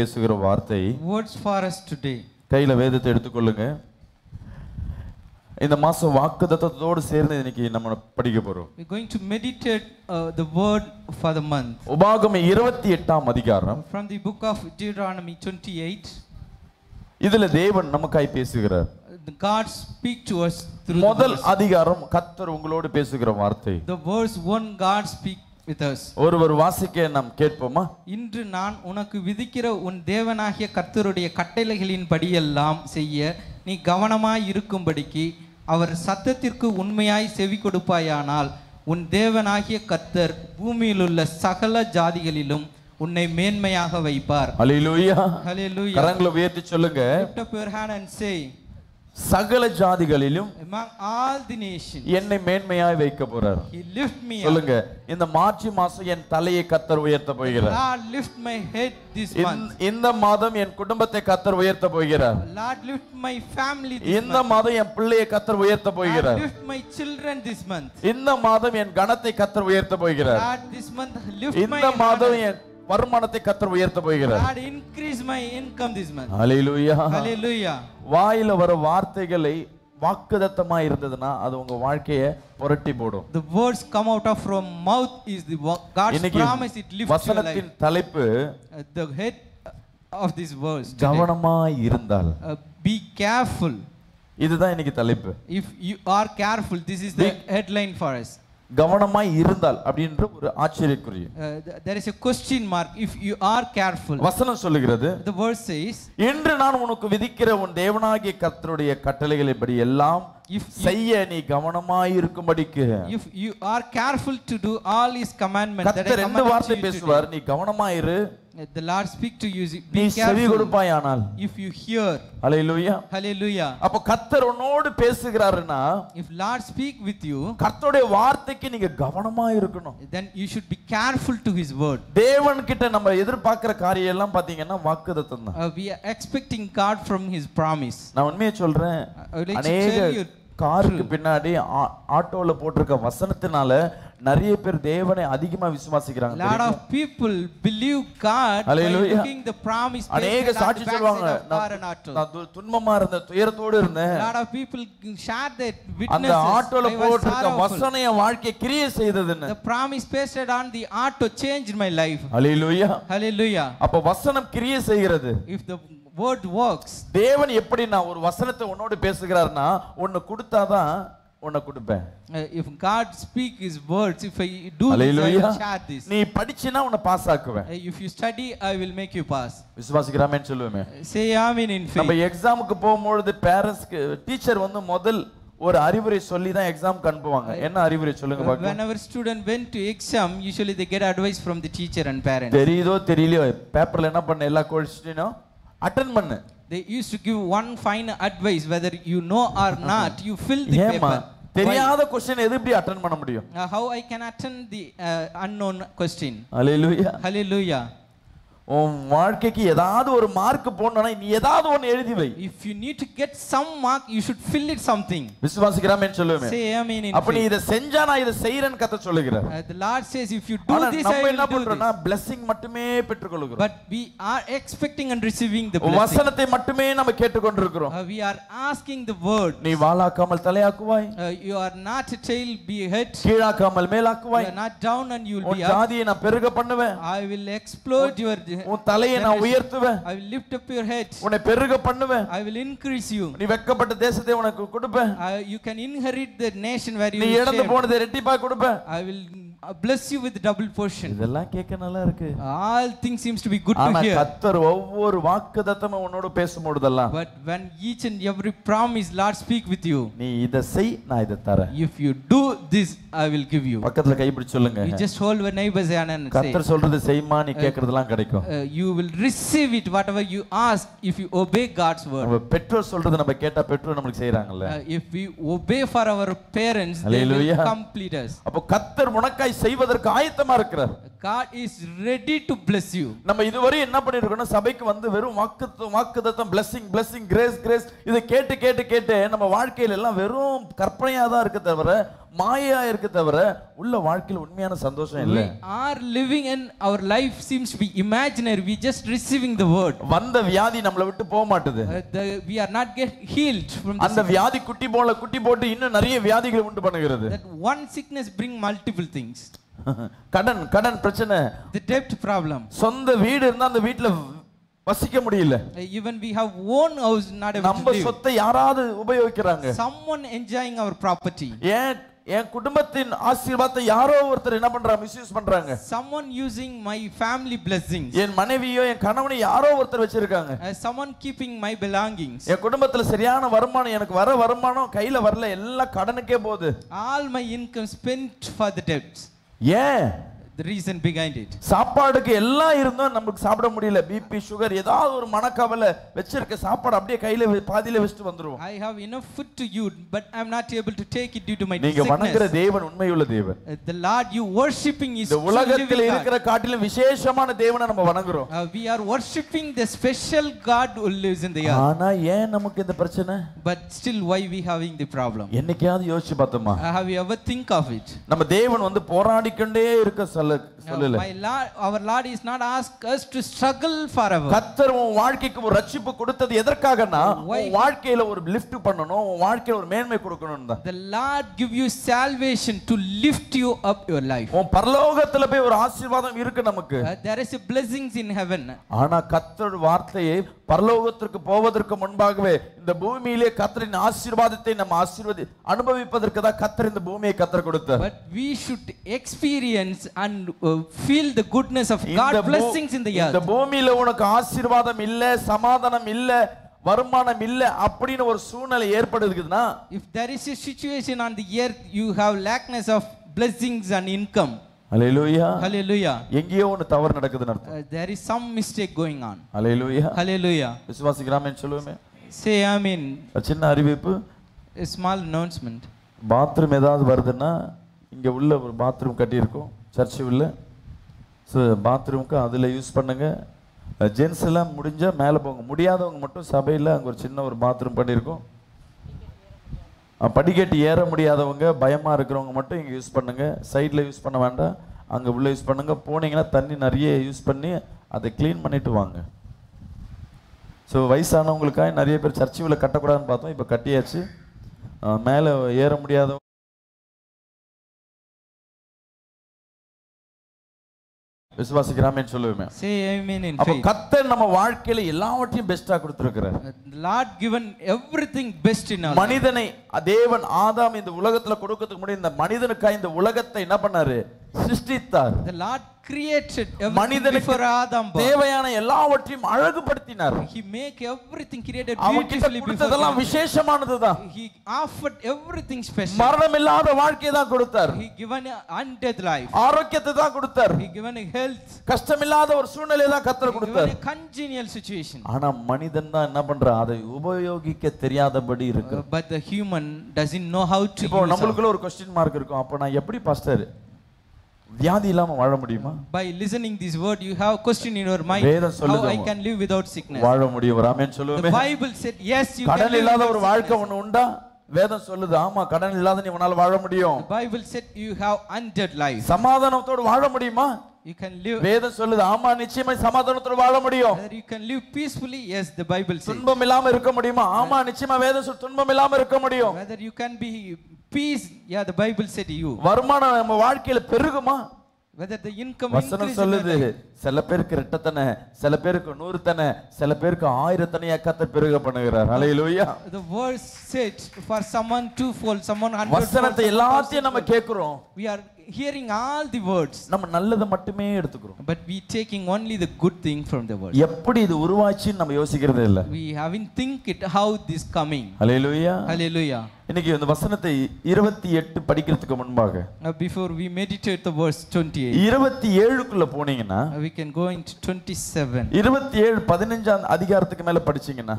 பேசுகிற வார்த்தை words for us today. கையில வேதத்தை எடுத்துக்கொள்ளுங்க. இந்த மாசம் வாக்குத்தத்தத்தோடு சேர்ந்து இன்னைக்கு நம்ம படிக்க போறோம். We are going to meditate the word for the month. உபாகமம் 28ஆம் அதிகாரம். From the book of Deuteronomy 28. இதுல தேவன் நமக்காய் பேசுகிறார். God speak to us through முதல் அதிகாரம் கர்த்தர் உங்களோடு பேசுகிற வார்த்தை. The verse 1 God speak with us. ஒருவர் வாசிக்க நாம் கேட்போமா? இன்று நான் உனக்கு விதிக்கிற உன் தேவனாகிய கர்த்தருடைய கட்டளைகளின் படியெல்லாம் செய்ய நீ கவனமாய் இருக்கும்படிக்கு அவர் சத்தத்திற்கு உண்மையாய் செவி கொடுப்பாயானால் உன் தேவனாகிய கர்த்தர் பூமியிலுள்ள சகல ஜாதிகளிலும் உன்னை மேன்மையாக வைப்பார். ஹல்லேலூயா. ஹல்லேலூயா. கரங்களை உயர்த்தி சொல்லுங்க. Lift up your hand and say, சகல ஜாதிகளிலும் among all the nations என்னை மேன்மையாய் வைக்க போறார். He lift me up. சொல்லுங்க, இந்த மார்ச் மாசம் என் தலையை கர்த்தர் உயர்த்த போகிறார். Lord lift my head this month. இந்த மாதம் என் குடும்பத்தை கர்த்தர் உயர்த்த போகிறார். Lord lift my family this month. இந்த மாதம் என் பிள்ளையை கர்த்தர் உயர்த்த போகிறார். Lord lift my children this month. இந்த மாதம் என் கணத்தை கர்த்தர் உயர்த்த போகிறார். Lord this month lift my இந்த மாதம் என் வருமானத்தை கர்த்தர் உயர்த்த போகிறார். Lord increase my income this month. Hallelujah. Hallelujah. வாயில வர வார்த்தைகளை வாக்குத்தத்தமா இருந்ததுன்னா அது உங்க வாழ்க்கையை புரட்டி போடும். The words come out of from mouth is the God's promise, it lifts your life. வசனத்தின் தலைப்பு The head of this verse கவனமாய் இருந்தால். be careful. இதுதான் இன்னைக்கு தலைப்பு. If you are careful, this is the headline for us. கவனமாய் இருந்தால் அப்படின்ற ஒரு ஆச்சரியக்குறி. There is a question mark. If you are careful. வசனம் சொல்லுகிறது, the verse says, இன்று நான் உனக்கு விதிக்கிற உன் தேவனாகிய கர்த்தருடைய கட்டளைகளின்படி எல்லாம் செய்ய நீ கவனமாய் இருக்கும்படிக்கு. If you are careful to do all his commandments that I கர்த்தர் ரெண்டு வார்த்தை command you பேசுவார். நீ கவனமாய் இரு. The Lord speak to you. நீ செவி கொடுப்பாயானால். If you hear. Hallelujah. Hallelujah. அப்ப கர்த்தர் உன்னோடு பேசுகிறாருன்னா, if Lord speak with you, கர்த்தருடைய வார்த்தைக்கு நீங்க கவனமாய் இருக்கணும். then you should be careful to his word. தேவன் கிட்ட நம்ம எதிர்பார்க்கிற காரியம் எல்லாம் பாத்தீங்கன்னா வாக்குத்தத்தம் தான். We are expecting God from his promise. நான் உண்மையை சொல்றேன். அநேக காருக்கு பின்னாடி ஆட்டோல போட்டிருக்க வசனத்தினால நிறைய பேர் தேவனை அதிகமா விசுவாசிக்கிறாங்க. lot of people believe God by looking the promise. அநேக சாட்சி சொல்வாங்க, நான் துன்பமா இருந்தேன், துயரத்தோடு இருந்தேன். lot of people share that witnesses. அந்த ஆட்டோல போட்டிருக்க வசனம் என் வாழ்க்கையை கிரியை செய்ததுன்னு. the promise pasted on the auto changed my life. Hallelujah. Hallelujah. அப்ப வசனம் கிரியை செய்கிறது. if the word works, தேவன் எப்படி நான் ஒரு வசனத்தை உன்னோடு பேசுகிறார்னா ஒன்னு கொடுத்தாதான் உன்னை கொடுப்பேன். if God speak his words, if I do this, I will share this. நீ படிச்சினா உன்னை பாஸ் ஆக்குவேன். if you study, I will make you pass. விசுவாசிக்கறாமேன்னு சொல்லுவேமே. say amen in faith. நம்ம எக்ஸாமுக்கு போகும்போது பேரண்ட்ஸ்க்கு டீச்சர் வந்து முதல் ஒரு அறிவுரை சொல்லி தான் எக்ஸாம்க்கு அனுப்புவாங்க. என்ன அறிவுரை சொல்லுங்க பாக்கலாம். whenever student went to exam, usually they get advice from the teacher and parents. தெரியுதோ தெரியலையோ பேப்பர்ல என்ன பண்ண எல்லா क्वेश्चनயும் அட்டெண்ட் பண்ணு. they used to give one final advice, whether you know or not, you fill the paper. தெரியாத question எது எப்படி அட்டெண்ட் பண்ண முடியும்? how I can attend the unknown question. Hallelujah. Hallelujah. உன் வாழ்க்கைக்கு ஏதாவது ஒரு மார்க் போடணும்னா நீ ஏதாவது ஒன்னு எழுதி வை. if you need to get some mark, you should fill it something. விசுவாசிக்கறாமேன்னு சொல்லுவேமே. say amen in அப்ப நீ இத செஞ்சா நான் இத செய்றேன்னு கர்த்தர் சொல்லுகிறார். the Lord says, if you do this, I will do this. blessing மட்டுமே பெற்றுக்கொள்கிறோம். but we are expecting and receiving the blessing. வசனத்தை மட்டுமே நம்ம கேட்டுக்கொண்டிருக்கிறோம். we are asking the word. நீ வாளாக்காமல் தலையாக்குவாய். you are not a tail, be a head. கீழாக்காமல் மேலாக்குவாய். you are not down and you will be up. உன் ஜாதியை நான் பெருக பண்ணுவேன். I will explode your உன் தலையை நான் உயர்த்துவேன். I will lift up your head. உன்னை பெருக பண்ணுவேன். I will increase you. நீ வெட்கப்பட்ட தேசத்தை உனக்கு கொடுப்பேன். you can inherit the nation where you நீ இழந்து போனதை இரட்டிப்பா கொடுப்பேன். I will bless you with double portion. இதெல்லாம் கேட்க நல்லா இருக்கு. all things seems to be good to hear. ஆனா கர்த்தர் ஒவ்வொரு வாக்குத்தத்தமும் உன்னோடு பேசும்போதெல்லாம், but when each and every promise Lord speak with you, நீ இத செய் நான் இத தரேன். if you do this, I will give you. பக்கத்துல கை பிடிச்சு சொல்லுங்க. you just hold your neighbor's hand and say, கர்த்தர் சொல்றது செய்மா, நீ கேக்குறதெல்லாம் கிடைக்கும். you will receive it whatever you ask if you obey God's word. நம்ம பெற்றோர் சொல்றது நம்ம கேட்டா பெற்றோர் நமக்கு செய்றாங்கல்ல. if we obey for our parents, they will complete us. அப்ப கர்த்தர் உனக்காய் செய்வதற்கு ஆயத்தமா இருக்கிறார். God is ready to bless you. நம்ம இதுவரை என்ன பண்ணிருக்கோம்னா சபைக்கு வந்து வெறும் வாக்குத்தத்தம் blessing blessing grace grace இத கேட்டு கேட்டு கேட்டு நம்ம வாழ்க்கையில எல்லாம் வெறும் கற்பனையா தான் இருக்க தவிர மாயையா இருக்கு தவிர உள்ள வாழ்க்கையில உண்மையான சந்தோஷம் இல்ல. We are living in our life seems to be imaginary. We just receiving the word. வந்த வியாதி நம்மள விட்டு போக மாட்டுது. We are not get healed from this. அந்த வியாதி குட்டி போட்டு இன்னும் நிறைய வியாதிகளை உண்டு பண்ணுகிறது. That one sickness bring multiple things. கடன் பிரச்சனை, the debt problem. சொந்த வீடு இருந்தா அந்த வீட்ல வசிக்க முடியல. Even we have own house not able to live. நம்ம சொத்தை யாராவது உபயோகிக்கறாங்க. Someone enjoying our property. என் குடும்பத்தின் ஆசீர்வாதத்தை யாரோ ஒருத்தர் என்ன பண்றாங்க, மிஸ்யூஸ் பண்றாங்க. Someone using my family blessings. என் மனைவியோ என் கணவனை யாரோ ஒருத்தர் வச்சிருக்காங்க. Someone keeping my belongings. என் குடும்பத்துல சரியான வருமானம், எனக்கு வர வருமானம் கையில வரல, எல்லாம் கடனுக்கே போகுது. All my income spent for the debts. The reason behind it. சாப்பாடுக்கு எல்லாம் இருந்தும் நமக்கு சாப்பிட முடியல. பிபி சுகர் ஏதாவது ஒரு மனக்கவலை வச்சிருக்க சாப்பாடு அப்படியே கையில பாதியில வச்சிட்டு வந்துருவோம். I have enough food to eat but I am not able to take it due to my sickness. நீங்க வணங்குற தேவன் உண்மையுள்ள தேவன். The Lord you worshiping is இந்த உலகத்தில் இருக்கிற காட்டிலும் விசேஷமான தேவனை நம்ம வணங்குறோம். We are worshiping the special God who lives in the earth. ஆனா ஏன் நமக்கு இந்த பிரச்சனை? But still why we having the problem? என்னைக்காவது யோசிச்சு பார்த்தோமா? Have you ever think of it? நம்ம தேவன் வந்து போராடிக்கொண்டே இருக்க சொல்லல. My Lord, our Lord is not ask us to struggle forever. கர்த்தர் உன் வாழ்க்கைக்கு ஒரு ரட்சிப்பு கொடுத்தது எதற்காகனா உன் வாழ்க்கையில ஒரு லிஃப்ட் பண்ணனும், உன் வாழ்க்கையில ஒரு மேன்மை கொடுக்கணும் தான். The Lord give you salvation to lift you up your life. உன் பரலோகத்துல போய் ஒரு ஆசீர்வாதம் இருக்கு நமக்கு. There is a blessings in heaven. ஆனா கர்த்தருடைய வார்த்தையை பரலோகத்திற்கு போவதற்கு முன்பாகவே இந்த பூமியிலே கர்த்தரின் ஆசீர்வாதத்தை நம்ம அனுபவிப்பதற்கு தான் கர்த்தர் இந்த பூமியை கர்த்தர் கொடுத்தார். But we should experience and feel the goodness of God blessings in the earth. இந்த பூமியில உனக்கு ஆசீர்வாதம் இல்ல, சமாதானம் இல்ல, வருமானம் இல்ல அப்படின ஒரு சூழ்நிலை ஏற்படுதுன்னா, if there is a situation on the earth you have lackness of blessings and income. Hallelujah. Hallelujah. எங்கேயோ ஒன்னு தவறு நடக்குதுன்னு அர்த்தம். There is some mistake going on. Hallelujah. Hallelujah. விசுவாசிக்கிறாமே சொல்லுமே. Say amen. சின்ன அறிவிப்பு. A small announcement. பாத்ரூம் ஏதாவது வருதுன்னா இங்க உள்ள ஒரு பாத்ரூம் கட்டி இருக்கோம் சர்ச்சு உள்ள. சோ பாத்ரூமுக்கு அதுல யூஸ் பண்ணுங்க. ஜென்ஸ் எல்லாம் முடிஞ்சா மேலே போங்க, முடியாதவங்க மட்டும் சபையில் அங்கே ஒரு சின்ன ஒரு பாத்ரூம் பண்ணியிருக்கோம். படிக்கட்டு ஏற முடியாதவங்க பயமாக இருக்கிறவங்க மட்டும் இங்கே யூஸ் பண்ணுங்கள். சைடில் யூஸ் பண்ண வேண்டாம், அங்கே உள்ளே யூஸ் பண்ணுங்கள். போனீங்கன்னா தண்ணி நிறைய யூஸ் பண்ணி அதை க்ளீன் பண்ணிவிட்டு வாங்க. ஸோ வயசானவங்களுக்காக நிறைய பேர் சர்ச்சு உள்ள கட்டக்கூடாதுன்னு பார்த்தோம், இப்போ கட்டியாச்சு. மேலே ஏற முடியாதவங்க விசுவாசிக்கிறாமேன்னு சொல்லுவேன். Say amen in faith. அப்ப கர்த்தர் நம்ம வாழ்க்கையில எல்லாவற்றையும் பெஸ்டா கொடுத்திருக்கிறார். Lord given everything best in our life. மனிதனை தேவன் ஆதாம் இந்த உலகத்துல கொடுக்கிறதுக்கு முன்னாடி இந்த மனிதனுக்காக இந்த உலகத்தை என்ன பண்ணாரு, சிருஷ்டித்தார். The Lord created everything before Adam. தேவையான எல்லாவற்றையும் அழகுபடுத்தினார். He make everything created beautifully before. அதெல்லாம் விசேஷமானதுதான். He offered everything special. மரணம் இல்லாத வாழ்க்கையை தான் கொடுத்தார். He given undeath life. ஆரோக்கியத்தை தான் கொடுத்தார். He given health. கஷ்டமில்லாத ஒரு சூழ்நிலையை தான் கர்த்தர் கொடுத்தார். Given a congenial situation. ஆனா மனிதன் தான் என்ன பண்றான், அதை உபயோகிக்க தெரியாதபடி இருக்கு. But the human doesn't know how to. இப்போ நமக்குள்ள ஒரு क्वेश्चन மார்க் இருக்கும். அப்ப நான் எப்படி பாஸ்டர் வியாதி இல்லாம வாழ முடியுமா? By listening this word you have question in your mind, how I can live without sickness. வாழ முடியும். ஆமென் சொல்லுவோமே. The Bible said yes you can. கடன் இல்லாத ஒரு வாழ்க்கை ஒன்னு உண்டா? வேதம் சொல்லுது ஆமா, கடன் இல்லாத நீ உன்னால வாழ முடியும். The Bible said you have undead life. சமாதானத்தோட வாழ முடியுமா? You can live. வேதம் சொல்லுது ஆமா, நிச்சயமா சமாதானத்தோட வாழ முடியும். Whether you can live peacefully, yes the Bible says. துன்பம் இல்லாம இருக்க முடியுமா? ஆமா, நிச்சயமா வேதம் சொல்லுது துன்பம் இல்லாம இருக்க முடியும். Whether you can be peace, yeah the Bible said you. வருமானம் நம்ம வாழ்க்கையில பெருகுமா? Whether the income வசனம் சொல்லுது சில பேருக்கு இரட்டத்தனை, சில பேருக்கு 100 தனை, சில பேருக்கு 1000 தனையா கர்த்தர் பெருக பண்ணுகிறார். ஹalleluya. The verse said for someone twofold, someone 100. வசனத்தை எல்லாத்தையும் நம்ம கேக்குறோம். We are hearing all the words. நம்ம நல்லத மட்டுமே எடுத்துக்கிறோம். But we taking only the good thing from the word. எப்படி இது உருவாச்சுன்னு நம்ம யோசிக்கிறதே இல்ல. We haven't think it how this coming. Hallelujah. Hallelujah. இன்னைக்கு இந்த வசனத்தை 28 படிக்கிறதுக்கு முன்பாக before we meditate the verse 28, 27க்குள்ள போனீங்கன்னா we can go into 27. 27 15ஆம் அதிகாரத்துக்கு மேல படிச்சீங்கன்னா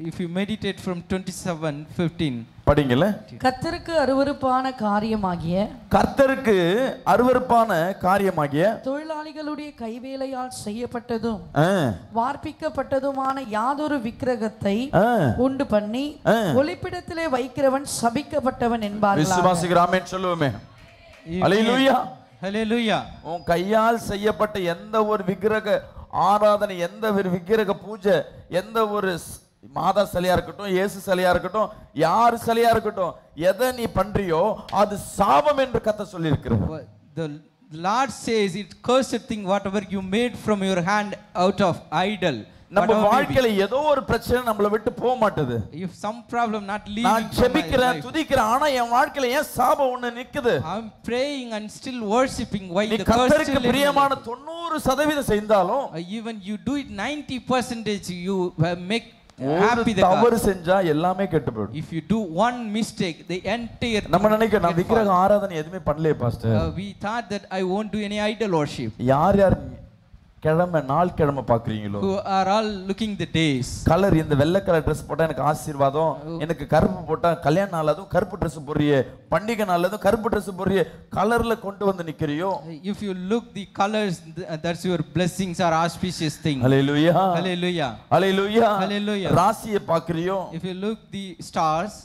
If you meditate from 27:15. படிங்கல. கர்த்தருக்கு அருவருப்பான காரியமாகிய கர்த்தருக்கு அருவருப்பான காரியமாகிய தொழிலாளிகளுடைய கைவேலையால் செய்யப்பட்டதும் வார்ப்பிக்கப்பட்டதுமான யாதொரு விக்கிரகத்தை உண்டு பண்ணி ஒளிப்பிடத்திலே வைக்கிறவன் சபிக்கப்பட்டவன் என்பார்கள். விசுவாசிக்கிற ஆமென் சொல்லுவோமே. ஹல்லேலூயா. ஹல்லேலூயா. உன் கையால் செய்யப்பட்ட எந்த ஒரு விக்கிரக ஆராதனை, எந்த ஒரு விக்கிரக பூஜை, எந்த ஒரு மாதா சிலையா இருக்கட்டும், இயேசு சிலையா இருக்கட்டும், யார் சிலையா இருக்கட்டும், எதை நீ பண்றியோ அது சாபம் என்று கர்த்தர் சொல்லி இருக்கிறார். The Lord says it cursed thing whatever you made from your hand out of idol. நம்ம வாழ்க்கையில ஏதோ ஒரு பிரச்சனை நம்மள விட்டு போக மாட்டேது. If some problem not leaving, நான் ஜெபிக்கிறேன், துதிக்கிறேன், ஆனா என் வாழ்க்கையில ஏன் சாபம் ஒண்ணு நிக்குது? I'm praying and still worshiping, why the curse? கர்த்தருக்கு பிரியமான 90% செய்தாலும் even you do it 90% you make happy the தவறு செஞ்சா எல்லாமே கெட்டு போய்டும். If you do one mistake the entire நம்ம நினைக்கிறோம் நான் விக்கிரக ஆராதனை எதுமே பண்ணலையே pastor. We thought that I won't do any idol worship. யார் கிழமை நாள் கிழமை பாக்குறீங்களோ, who are all looking the days, colour இந்த வெள்ளை கலர் Dress போட்டா எனக்கு ஆசீர்வாதம், எனக்கு கருப்பு போட்டா கல்யாண நாள், அதுவும் கருப்பு Dress போறியே, பண்டிகை நாள் அதுவும் கருப்பு Dress போறியே, கலர்ல கொண்டு வந்து நிக்கிறியோ. If you look the colors, that's your blessings are auspicious thing. Hallelujah. Hallelujah. Hallelujah. Hallelujah. ராசியை பாக்குறியோ, if you look the stars,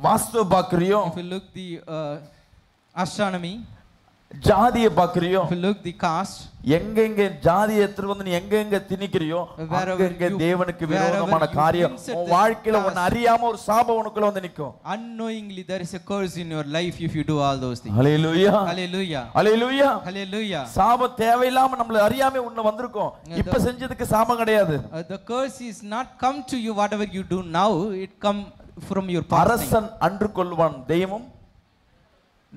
vastu பாக்குறியோ, if you look the astronomy, ஜாதியை பாக்குறியோ, if you look the caste, எங்கெங்க ஜாதியை எடுத்து வந்து நீ எங்கெங்க திணிக்கிறியோ அங்கங்க தேவனுக்கு விரோதமான காரியம் உன் வாழ்க்கையில உன்னை அறியாம ஒரு சாபம் உனக்குள்ள வந்து நிக்கும். Unknowingly there is a curse in your life if you do all those things. Hallelujah. Hallelujah. Hallelujah. Hallelujah. சாபம் தேவையில்லாம நம்மள அறியாம உன்ன வந்திருக்கும். இப்ப செஞ்சதுக்கு சாபம் கிடையாது. The curse is not come to you whatever you do now, it come from your past. அரசன் அன்று கொள்வான், தெய்வம்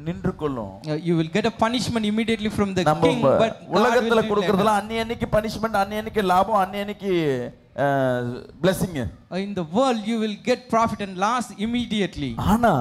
நின்று கொள்ளும். You will get a punishment immediately from the king, but உலகத்துல கொடுக்கிறதுல அன்னைக்கு பனிஷ்மென்ட், அன்னைக்கு லாபம், அன்னைக்கு blessing. In the world you will get profit and loss immediately. ஆனா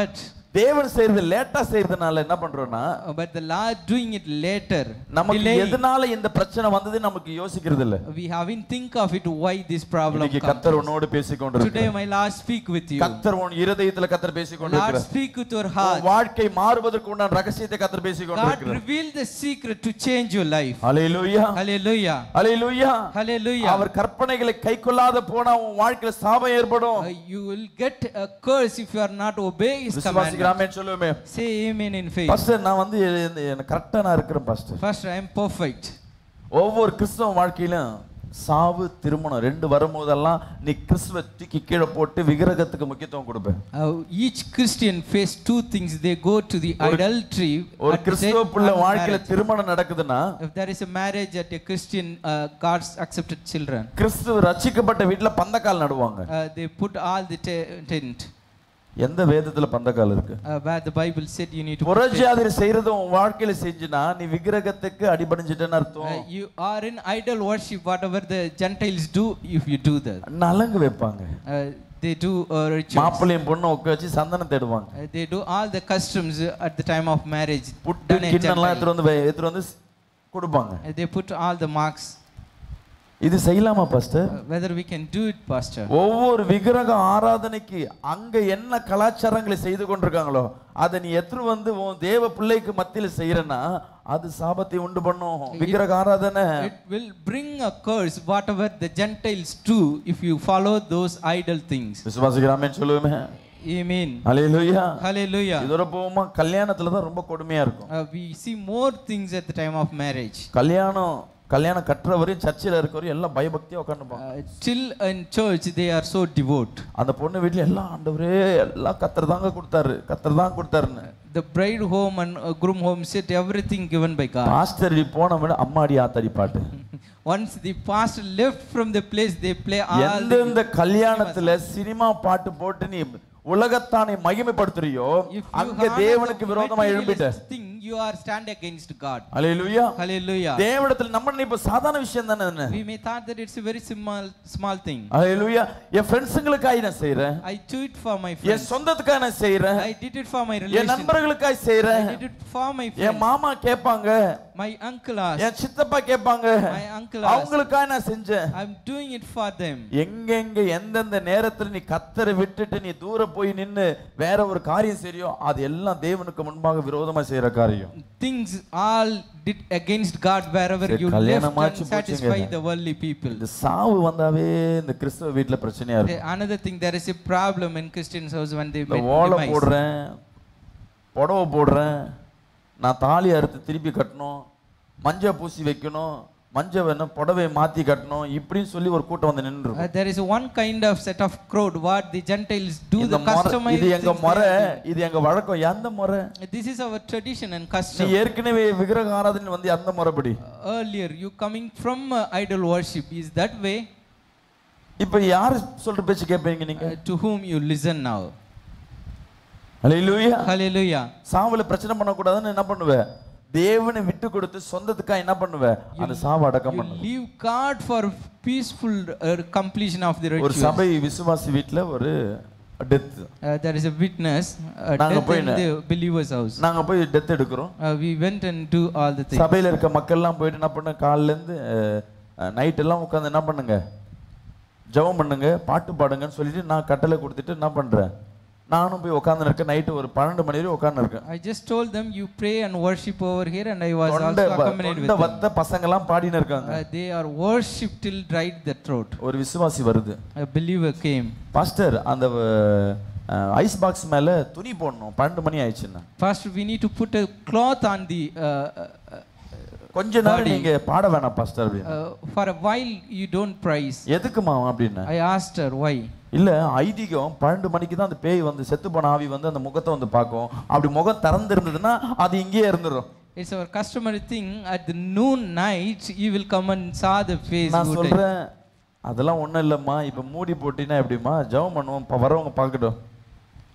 but தேவன் செய்யறது லேட்டா செய்யறதுனால என்ன பண்றோம்னா, but the Lord doing it later, நமக்கு எதனால இந்த பிரச்சனை வந்தது நமக்கு யோசிக்கிறது இல்ல. we haven't think of it why this problem இன்னைக்கு கர்த்தர் உன்னோடு பேசிக் கொண்டிருக்கிறார். today my Lord speak with you. கர்த்தர் உன் இதயத்துல கர்த்தர் பேசிக் கொண்டிருக்கிறார். Lord speak with your heart. வாழ்க்கை மாறுவதற்கு உண்டான ரகசியத்தை கர்த்தர் பேசிக் கொண்டிருக்கிறார். God reveal the secret to change your life. Hallelujah. Hallelujah. Hallelujah. Hallelujah. அவர் கற்பனைகளை கைக்கொள்ளாத போனா உன் வாழ்க்கையில சாபம் ஏற்படும். You will get a curse if you are not obey his command. சொல்லுமே. Say amen in faith. Pastor நான் வந்து கரெக்ட்டா நான் இருக்கிறேன் pastor. First I am perfect. ஒவ்வொரு கிறிஸ்தவ வாழ்க்கையிலும் சாவு திருமணம் ரெண்டு வரும்போதெல்லாம் நீ கிறிஸ்துவை தூக்கி கீழே போட்டு விக்கிரகத்துக்கு முக்கியத்துவம் கொடுப்ப. Each Christian face two things, they go to the idolatry. ஒரு கிறிஸ்தவ பிள்ளை வாழ்க்கையில திருமணம் நடக்குதுன்னா, if there is a marriage at a Christian God's accepted children, கிறிஸ்துவ ரட்சிக்கப்பட்ட வீட்ல பந்தக்கால் நடுவாங்க. they put all the tent. எந்த வேதத்துல பந்தக்கால் இருக்கு? Where the Bible said you need to புறஜாதியர் செய்யறது உன் வாழ்க்கையில செஞ்சினா நீ விக்கிரகத்துக்கு அடிபணிஞ்சிட்டேன்னு அர்த்தம். you are in idol worship whatever the Gentiles do. If you do that, நலங்கு வைப்பாங்க. they do rituals. மாப்பிள்ளையும் பொண்ணு உட்கார வச்சு சந்தனம் தேடுவாங்க. They do all the customs at the time of marriage. புட்டு கிண்ணம்லாம் எடுத்து வந்து கொடுப்பாங்க. They put all the marks. இது செய்யலாமா pastor? Whether we can do it, pastor. ஒவ்வொரு விக்கிரக ஆராதனைக்கு அங்க என்ன கலாச்சாரங்களை செய்து கொண்டிருக்காங்களோ அதை நீ எத்து வந்து உன் தேவ பிள்ளைக்கு மத்தியில செய்யறனா அது சாபத்தை உண்டு பண்ணும். விக்கிரக ஆராதனை it will bring a curse whatever the Gentiles do if you follow those idol things. விசுவாசிக்கிறாமே சொல்லுவேமே. Amen. Hallelujah. Hallelujah. இதோட போமா கல்யாணத்துல தான் ரொம்ப கொடுமையா இருக்கும். We see more things at the time of marriage. கல்யாணம் கற்றவரையும் சர்ச்சில் இருக்கவரையும் எல்லாம் பயபக்தியா உட்கார்ந்துப்பாங்க. Till in church they are so devout. அந்த பொண்ணு வீட்ல எல்லாம் ஆண்டவரே எல்லாம் கர்த்தர் தாங்க கொடுத்தாருன்னு. The bride home and groom home said everything given by God. Pastor போனவன அம்மாடி ஆத்தாடி பாட்டு. Once the pastor left from the place they play all இந்த கல்யாணத்துல சினிமா பாட்டு போட்டு நீ உலகத்தானை மகிமைப்படுத்துறியோ அங்க தேவனுக்கு விரோதமா எழும்பிட்ட thing, you are stand against God. Hallelujah. Hallelujah. தேவனிடத்தில் நம்ம நினைப்ப சாதாரண விஷயம் தானே. We may thought that it's a very small thing. ஹalleluya. என் ஃப்ரெண்ட்ஸ்ங்களுக்காக நான் செய்றேன். I do it for my friends. என் சொந்தத்துக்காக நான் செய்றேன். I did it for my relations. என் நண்பர்களுக்காக செய்றேன். I did it for my friends. என் மாமா கேட்பாங்க. My uncle asked. என் சித்தப்பா கேட்பாங்க. My uncle asked. அவங்களுக்காக நான் செஞ்சேன். I'm doing it for them. எங்கெங்க எந்தெந்த நேரத்துல நீ கர்த்தரை விட்டுட்டு நீ தூர போய் நின்னு வேற ஒரு காரியம் செய்றியோ அது எல்லாம் தேவனுக்கு முன்பாக விரோதமா செய்யற காரியம். Things all did against God wherever you left and satisfy the worldly people. இந்த சாவு வந்தாவே இந்த கிறிஸ்தவ வீட்ல பிரச்சனையா இருக்கு. Another thing, there is a problem in Christians house when they meet. ஓலை போடுறேன், புடவை போடுறேன், நான் தாலி அறுத்து திருப்பி கட்டணும், மஞ்சள் பூசி வைக்கணும், மஞ்சள் வேணும், புடவையை மாத்தி கட்டணும், இப்படின்னு சொல்லி ஒரு கூட்டம் வந்து நின்றுரும். There is one kind of set of crowd what the Gentiles do, the customized. இது எங்க முறை, இது எங்க வழக்கம். எந்த முறை? This is our tradition and custom. நீ ஏற்கனவே விக்கிரக ஆராதனை வந்து அந்த முறைப்படி. Earlier you coming from idol worship is that way. இப்போ யார் சொல்ற பேச்சு கேட்பீங்க நீங்க? To whom you listen now? Hallelujah. Hallelujah. சாவுல பிரச்சனை பண்ண கூடாதுன்னு என்ன பண்ணுவ? தேவனை விட்டு கொடுத்து சொந்தத்துக்காக என்ன பண்ணுவ? அந்த சாவு அடக்கம் பண்ணுவ. Leave God for peaceful completion of the ritual. ஒரு சபை விசுவாசி வீட்ல ஒரு death. There is a witness death in the believer's house. நாங்க போய் டெத் எடுக்கிறோம். We went and do all the things. சபையில இருக்க மக்கள் எல்லாம் போயிட்டு என்ன பண்ண, காலையில இருந்து நைட் எல்லாம் உட்கார்ந்து என்ன பண்ணுங்க, ஜெபம் பண்ணுங்க, பாட்டு பாடுங்கன்னு சொல்லிட்டு நான் கட்டளை கொடுத்துட்டு என்ன பண்றேன், நானும் போய் உட்கார்ந்து இருக்கேன். நைட் ஒரு 12 மணி வரை உட்கார்ந்து இருக்கேன். I just told them you pray and worship over here and I was also accompanied with them. வந்த பசங்க எல்லாம் பாடின இருக்காங்க. They are worship till dried the throat. ஒரு விசுவாசி வருது. A believer came. பாஸ்டர் அந்த ஐஸ் பாக்ஸ் மேல துணி போடணும், 12 மணி ஆயிடுச்சுன்னா. Pastor, we need to put a cloth on the கொஞ்ச நேரம் நீங்க பாட வேணாம் பாஸ்டர் அப்படினா. For a while you don't praise. எதுக்குமா அப்படினா? I asked her why. இல்ல ஐதீகம் 12 மணிக்கு தான் அந்த பேய் வந்து செத்து போன ஆவி வந்து அந்த முகத்தை வந்து பார்க்கும். அப்படி முகம் திறந்து இருந்ததுன்னா அது இங்கேயே இருந்துரும். It's our customary thing at the noon night you will come and saw the face. நான் சொல்றேன் அதெல்லாம் ஒண்ணும் இல்லம்மா, இப்ப மூடி போட்டினா எப்படிமா ஜெபம் பண்ணுவோம் வரவங்க பார்க்கட்டும்.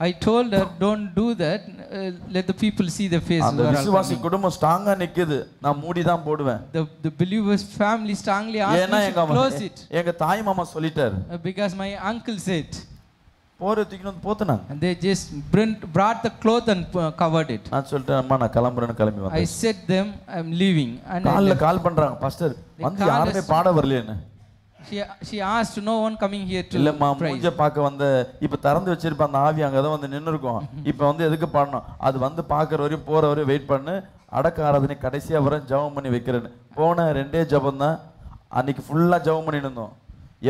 I told her don't do that, let the people see the face. அந்த விசுவாசி குடும்பம் ஸ்ட்ராங்கா நிக்குது, நான் மூடி தான் போடுவேன். The believers family strongly asked me to close it. எங்க தாய் மாமா சொல்லிட்டார். Because my uncle said. போறதுக்கு வந்து போத்துனாங்க. And they just brought the cloth and covered it. நான் சொல்லிட்டேன் அம்மா நான் கிளம்புறேன்னு கிளம்பி வந்தேன். I said them I'm leaving. And கால்ல கால் பண்றாங்க பாஸ்டர் வந்து யாருமே பாட வரலையேன்னு. She asked no one coming here to இல்லம்மா மூஞ்ச பார்க்க வந்த இப்ப திறந்து வச்சிருப்ப அந்த ஆவி அங்க தான் வந்து நின்னு இருக்கும். இப்ப வந்து எதுக்கு பாடணும், அது வந்து பாக்குற வரையும் போற வரையும் வெயிட் பண்ணு, அடக்க ஆராதனை கடைசியா வர ஜெபம் பண்ணி வைக்கிறேன்னு. போன 2 ஜெபம் தான் அன்னைக்கு ஃபுல்லா ஜெபம் பண்ணி இருந்தோம்.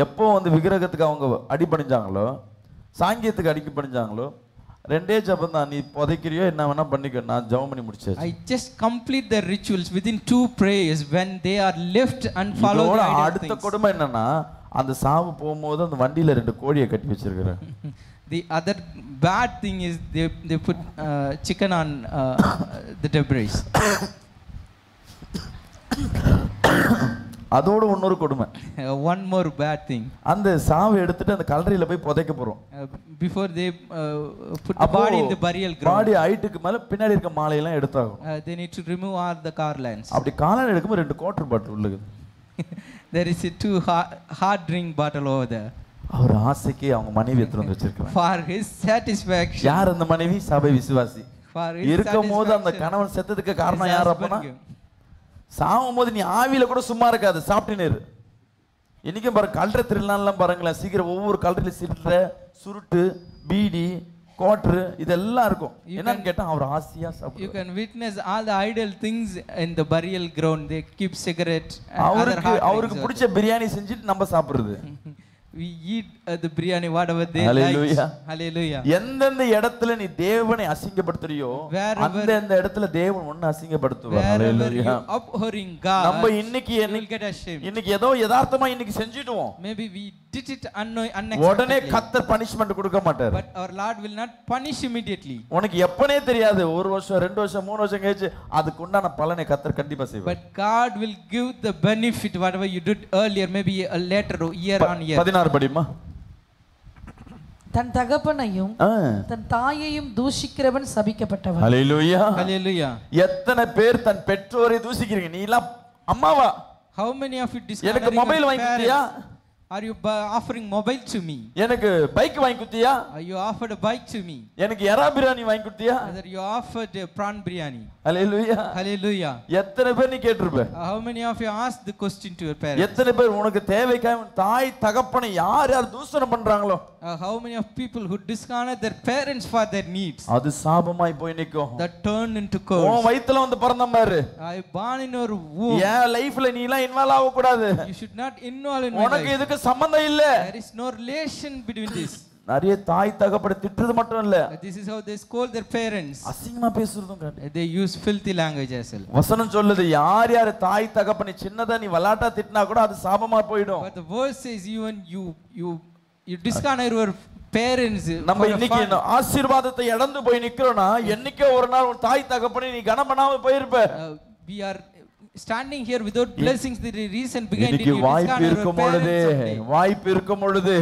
எப்போ வந்து விக்கிரகத்துக்கு அவங்க அடி பண்ணிஞ்சாங்களோ, சாங்கியத்துக்கு அடிக்க பண்ணிஞ்சாங்களோ, 2 ஜெபம் தான். நீ புதைக்கிறியோ என்ன வேணா பண்ணிக்க, நான் ஜெபம் பண்ணி முடிச்சேன். I just complete the rituals within 2 prayers when they are left and follow the idol things. அடுத்த கொடுமை என்னன்னா அந்த சாவு போகும்போது அந்த வண்டியில 2 கோழியை கட்டி வச்சிருக்காங்க. The other bad thing is they put chicken on the debris. அதோட இன்னொரு கொடுமை. One more bad thing. அந்த சாவை எடுத்துட்டு அந்த கல்லறையில போய் புதைக்க போறோம். Before they put the body in the burial ground. பாடி ஹைட்டுக்கு மேல பின்னாடி இருக்க மாலை எல்லாம் எடுத்தாகும். They need to remove all the garlands. அப்படி காலால எடுக்கும்போது 2 குவார்ட்டர் பாட்டில் உள்ளது. There is a 2 hard drink bottle over there. அவர் ஆசைக்கு அவங்க மனைவி எடுத்து வந்து வச்சிருக்காங்க. For his satisfaction. யார் அந்த மனைவி? சபை விசுவாசி. இருக்கும்போது அந்த கணவன் செத்ததுக்கு காரணம் யார் அப்பனா? சாவும் போது நீ ஆவியில கூட சும்மா இருக்காது, சாப்பிட்டுனேரு. இன்னைக்கும் பாரு கல்ற திருநாள்லாம் பாருங்களேன், சீக்கிரம் ஒவ்வொரு கல்றையில சில்ற சுருட்டு பீடி குவார்ட்டர் இதெல்லாம் இருக்கும். என்னன்னு கேட்டா அவர் ஆசையா சாப்பிடுவார். You can witness all the idle things in the burial ground. They keep cigarette and அவருக்கு பிடிச்ச பிரியாணி செஞ்சிட்டு நம்ம சாப்பிடுறது. We eat the biryani whatever they Hallelujah. like. Hallelujah. எந்தெந்த இடத்துல நீ தேவனை அசிங்கப்படுத்துறியோ அந்த இடத்துல தேவன் உன்னை அசிங்கப்படுத்துவார். Hallelujah. Abhorring God. நம்ம இன்னைக்கு ஏதோ யதார்த்தமா இன்னைக்கு செஞ்சிடுவோம். Maybe we did it unexpectedly. உடனே கர்த்தர் பனிஷ்மென்ட் கொடுக்க மாட்டார். But our Lord will not punish immediately. உனக்கு எப்பனே தெரியாது, 1 வருஷம் 2 வருஷம் 3 வருஷம் கழிச்சு அதுக்கு உண்டான பலனை கர்த்தர் கண்டிப்பா செய்வார். But God will give the benefit whatever you did earlier, maybe a later year on year. 16 படிமா. தன் தகப்பனையும் தன் தாயையும் தூஷிக்கிறவன் சபிக்கப்பட்டவன். ஹல்லேலூயா. Hallelujah. எத்தனை பேர் தன் பெற்றோரை தூஷிக்கிறீங்க? நீ எல்லாம் அம்மாவா? How many of you எனக்கு discarding மொபைல் your வாங்கி கொடுத்தியா? parents? Are you offering mobile to me? எனக்கு பைக் வாங்கி கொடுத்தியா? Are you offered a bike to me? எனக்கு எறா பிரியாணி வாங்கி கொடுத்தியா? Whether you offered a prawn biryani? Hallelujah. Hallelujah. எத்தனை பேர் நீ கேட்டிருப்ப? How many of you asked the question to your parents? எத்தனை பேர் உனக்கு தேவைக்காக தாய் தகப்பனை யார் யார் தூஷணம் பண்றாங்களோ? How many of people who dishonor their parents for their needs? அது சாபமாய் போய் நிக்கும். That turn into curse. உன் வயித்துல வந்து பிறந்த பாரு. I born in your womb. ஏன் லைஃப்ல நீ எல்லாம் இன்வால்வ் ஆக கூடாது. You should not involve in my உனக்கு life. இதுக்கு சம்பந்தம் இல்ல. There is no relation between this. நிறைய தாய் தகப்பனை திட்டுறது மட்டும் இல்ல, This is how they scold their parents. அசிங்கமா பேசுறதும் காட்டு. They use filthy language as well. வசனம் சொல்லுது யார் யார் தாய் தகப்பனை சின்னதா நீ விளையாட்டா திட்டினா கூட அது சாபமா போயிடும். But the verse says even you dishonor your parents. நம்ம இன்னைக்கு ஆசீர்வாதத்தை இழந்து போய் நிக்கிறோம்னா என்னைக்கோ ஒரு நாள் உன் தாய் தகப்பனை நீ கனம் பண்ணாம போயிருப்ப. We are standing here without blessings. The reason behind it, இன்னைக்கு you வாய்ப்பு dishonor இருக்கும் your பொழுது parents someday. வாய்ப்பு இருக்கும் பொழுது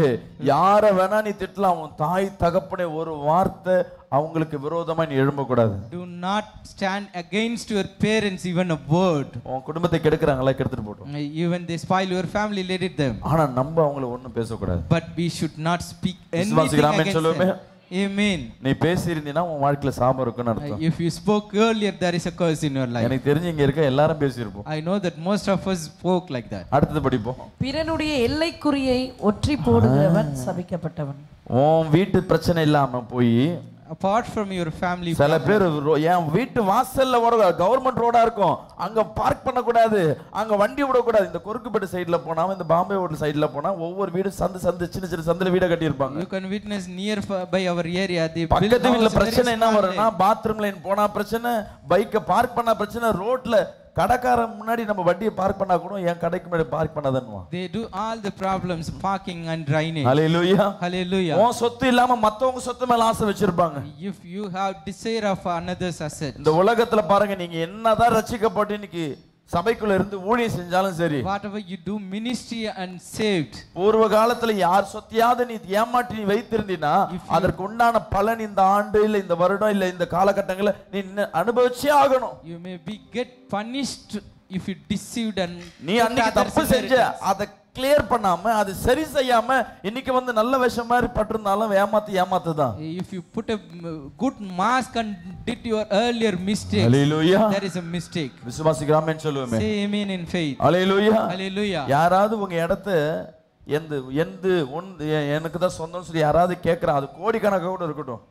யார வேணா நீ திட்டலாம், உன் தாய் தகப்பனை ஒரு வார்த்தை அவங்களுக்கு விரோதமா நீ எழும்ப கூடாது. Do not stand against your parents even a word. உன் குடும்பத்தை கெடுக்குறாங்களா, கெடுத்துட்டு போட்டோம். Even they spoil your family, let it them. ஆனா நம்ம அவங்கள ஒண்ணும் பேசக்கூடாது. But we should not speak anything விசுவாசிக்கிறாமே against சொல்லுமே. them. Amen. நீ பேசியிருந்தீனா உன் வாழ்க்கையில சாபம் இருக்குன்னு அர்த்தம். If you spoke earlier, there is a curse in your life. எனக்கு தெரிஞ்சு இங்க இருக்க எல்லாரும் பேசியிருப்போம். I know that most of us spoke like that. அடுத்து படிப்போம். பிறனுடைய எல்லைக்குறியை ஒற்றி போடுகிறவன் சபிக்கப்பட்டவன். உன் வீட்டு பிரச்சனை இல்லாம போய் Apart from your family, சில பேர் என் வீட்டு வாசல்ல ஒரு கவர்மெண்ட் ரோடா இருக்கும், அங்க பார்க் பண்ண கூடாது, அங்க வண்டி விட கூடாது. இந்த குறுக்குப்பேட்டை சைடுல போனா, இந்த பாம்பே ஹோட்டல் சைடுல போனா ஒவ்வொரு வீடு சந்து சின்ன சின்ன சந்துல வீட கட்டி இருப்பாங்க. you can witness near by our area they build பக்கத்து வீட்ல house பிரச்சனை very என்ன small வரும்னா, பாத்ரூம் லைன் போனா பிரச்சனை, பைக்க பார்க் பண்ணா பிரச்சனை, ரோட்ல கடைக்காரன் முன்னாடி நம்ம வண்டியை பார்க் பண்ணா கூட என் கடைக்கு முன்னாடி park பண்ணாதன்னுவான். they do all the problems, parking and drainage. Hallelujah. Hallelujah. உன் சொத்து இல்லாம மத்தவங்க சொத்து மேல ஆசை வச்சிருப்பாங்க. If you have desire of another's asset, இந்த உலகத்துல பாருங்க, நீங்க என்னதான் ரட்சிக்கப்பட்டு இன்னைக்கு சபைக்குள்ள இருந்து ஊழியம் செஞ்சாலும் சரி, whatever you do ministry and saved, பூர்வ காலத்துல யார் சொத்தையாவது நீ ஏமாற்றி நீ வைத்திருந்தீனா அதற்கு உண்டான பலன் இந்த ஆண்டு இல்ல இந்த வருடம் இல்ல இந்த காலகட்டங்களை நீ அனுபவிச்சே ஆகணும். you may be get punished if you deceived and நீ அன்னைக்கு தப்பு செஞ்ச அதை கிளியர் பண்ணாம அது சரி செய்யாம இன்னைக்கு வந்து நல்ல விஷயம் மாதிரி பட்டிருந்தாலும் ஏமாத்துதான். if you put a good mask and did your earlier mistake, Hallelujah. there is a mistake. விசுவாசிக்கிறாமே சொல்லுவேமே. Say amen in faith. Hallelujah. Hallelujah. யாராவது உங்க இடத்தை எனக்கு தான் சொந்தம் சொல்லி யாராவது கேட்கறா, அது கோடிக்கணக்காக கூட இருக்கட்டும்,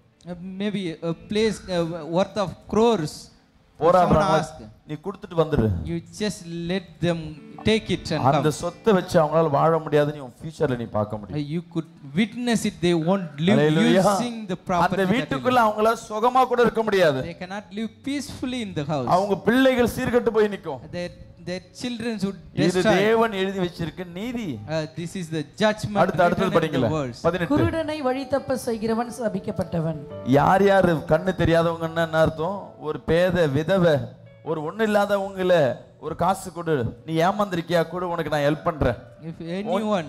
maybe a place worth of crores, போராடுறாங்க, நீ கொடுத்துட்டு வந்துரு. you just let them take it and அந்த come. சொத்தை வச்சு அவங்களால வாழ முடியாது, நீ ஃபியூச்சர்ல நீ பார்க்க முடியும். You could witness it, they won't live using the property. அந்த வீட்டுக்குள்ள அவங்களால சுகமா கூட இருக்க முடியாது. They cannot live peacefully in the house. அவங்க பிள்ளைகள் சீர்கெட்டு போய் நிக்கும். Their children would இது destroy. தேவன் எழுதி வச்சிருக்க நீதி. This is the judgment. அடுத்து படிங்களே 18. குருடனை வழி தப்ப செய்கிறவன் சபிக்கப்பட்டவன். யார் யார் கண்ணு தெரியாதவங்கன்னா என்ன அர்த்தம்? ஒரு பேத விதவை, ஒரு ஒண்ணு இல்லாதவங்கள ஒரு காசு கொடு, நீ ஏமாந்திருக்கியா கூட உனக்கு நான் ஹெல்ப் பண்றேன். If anyone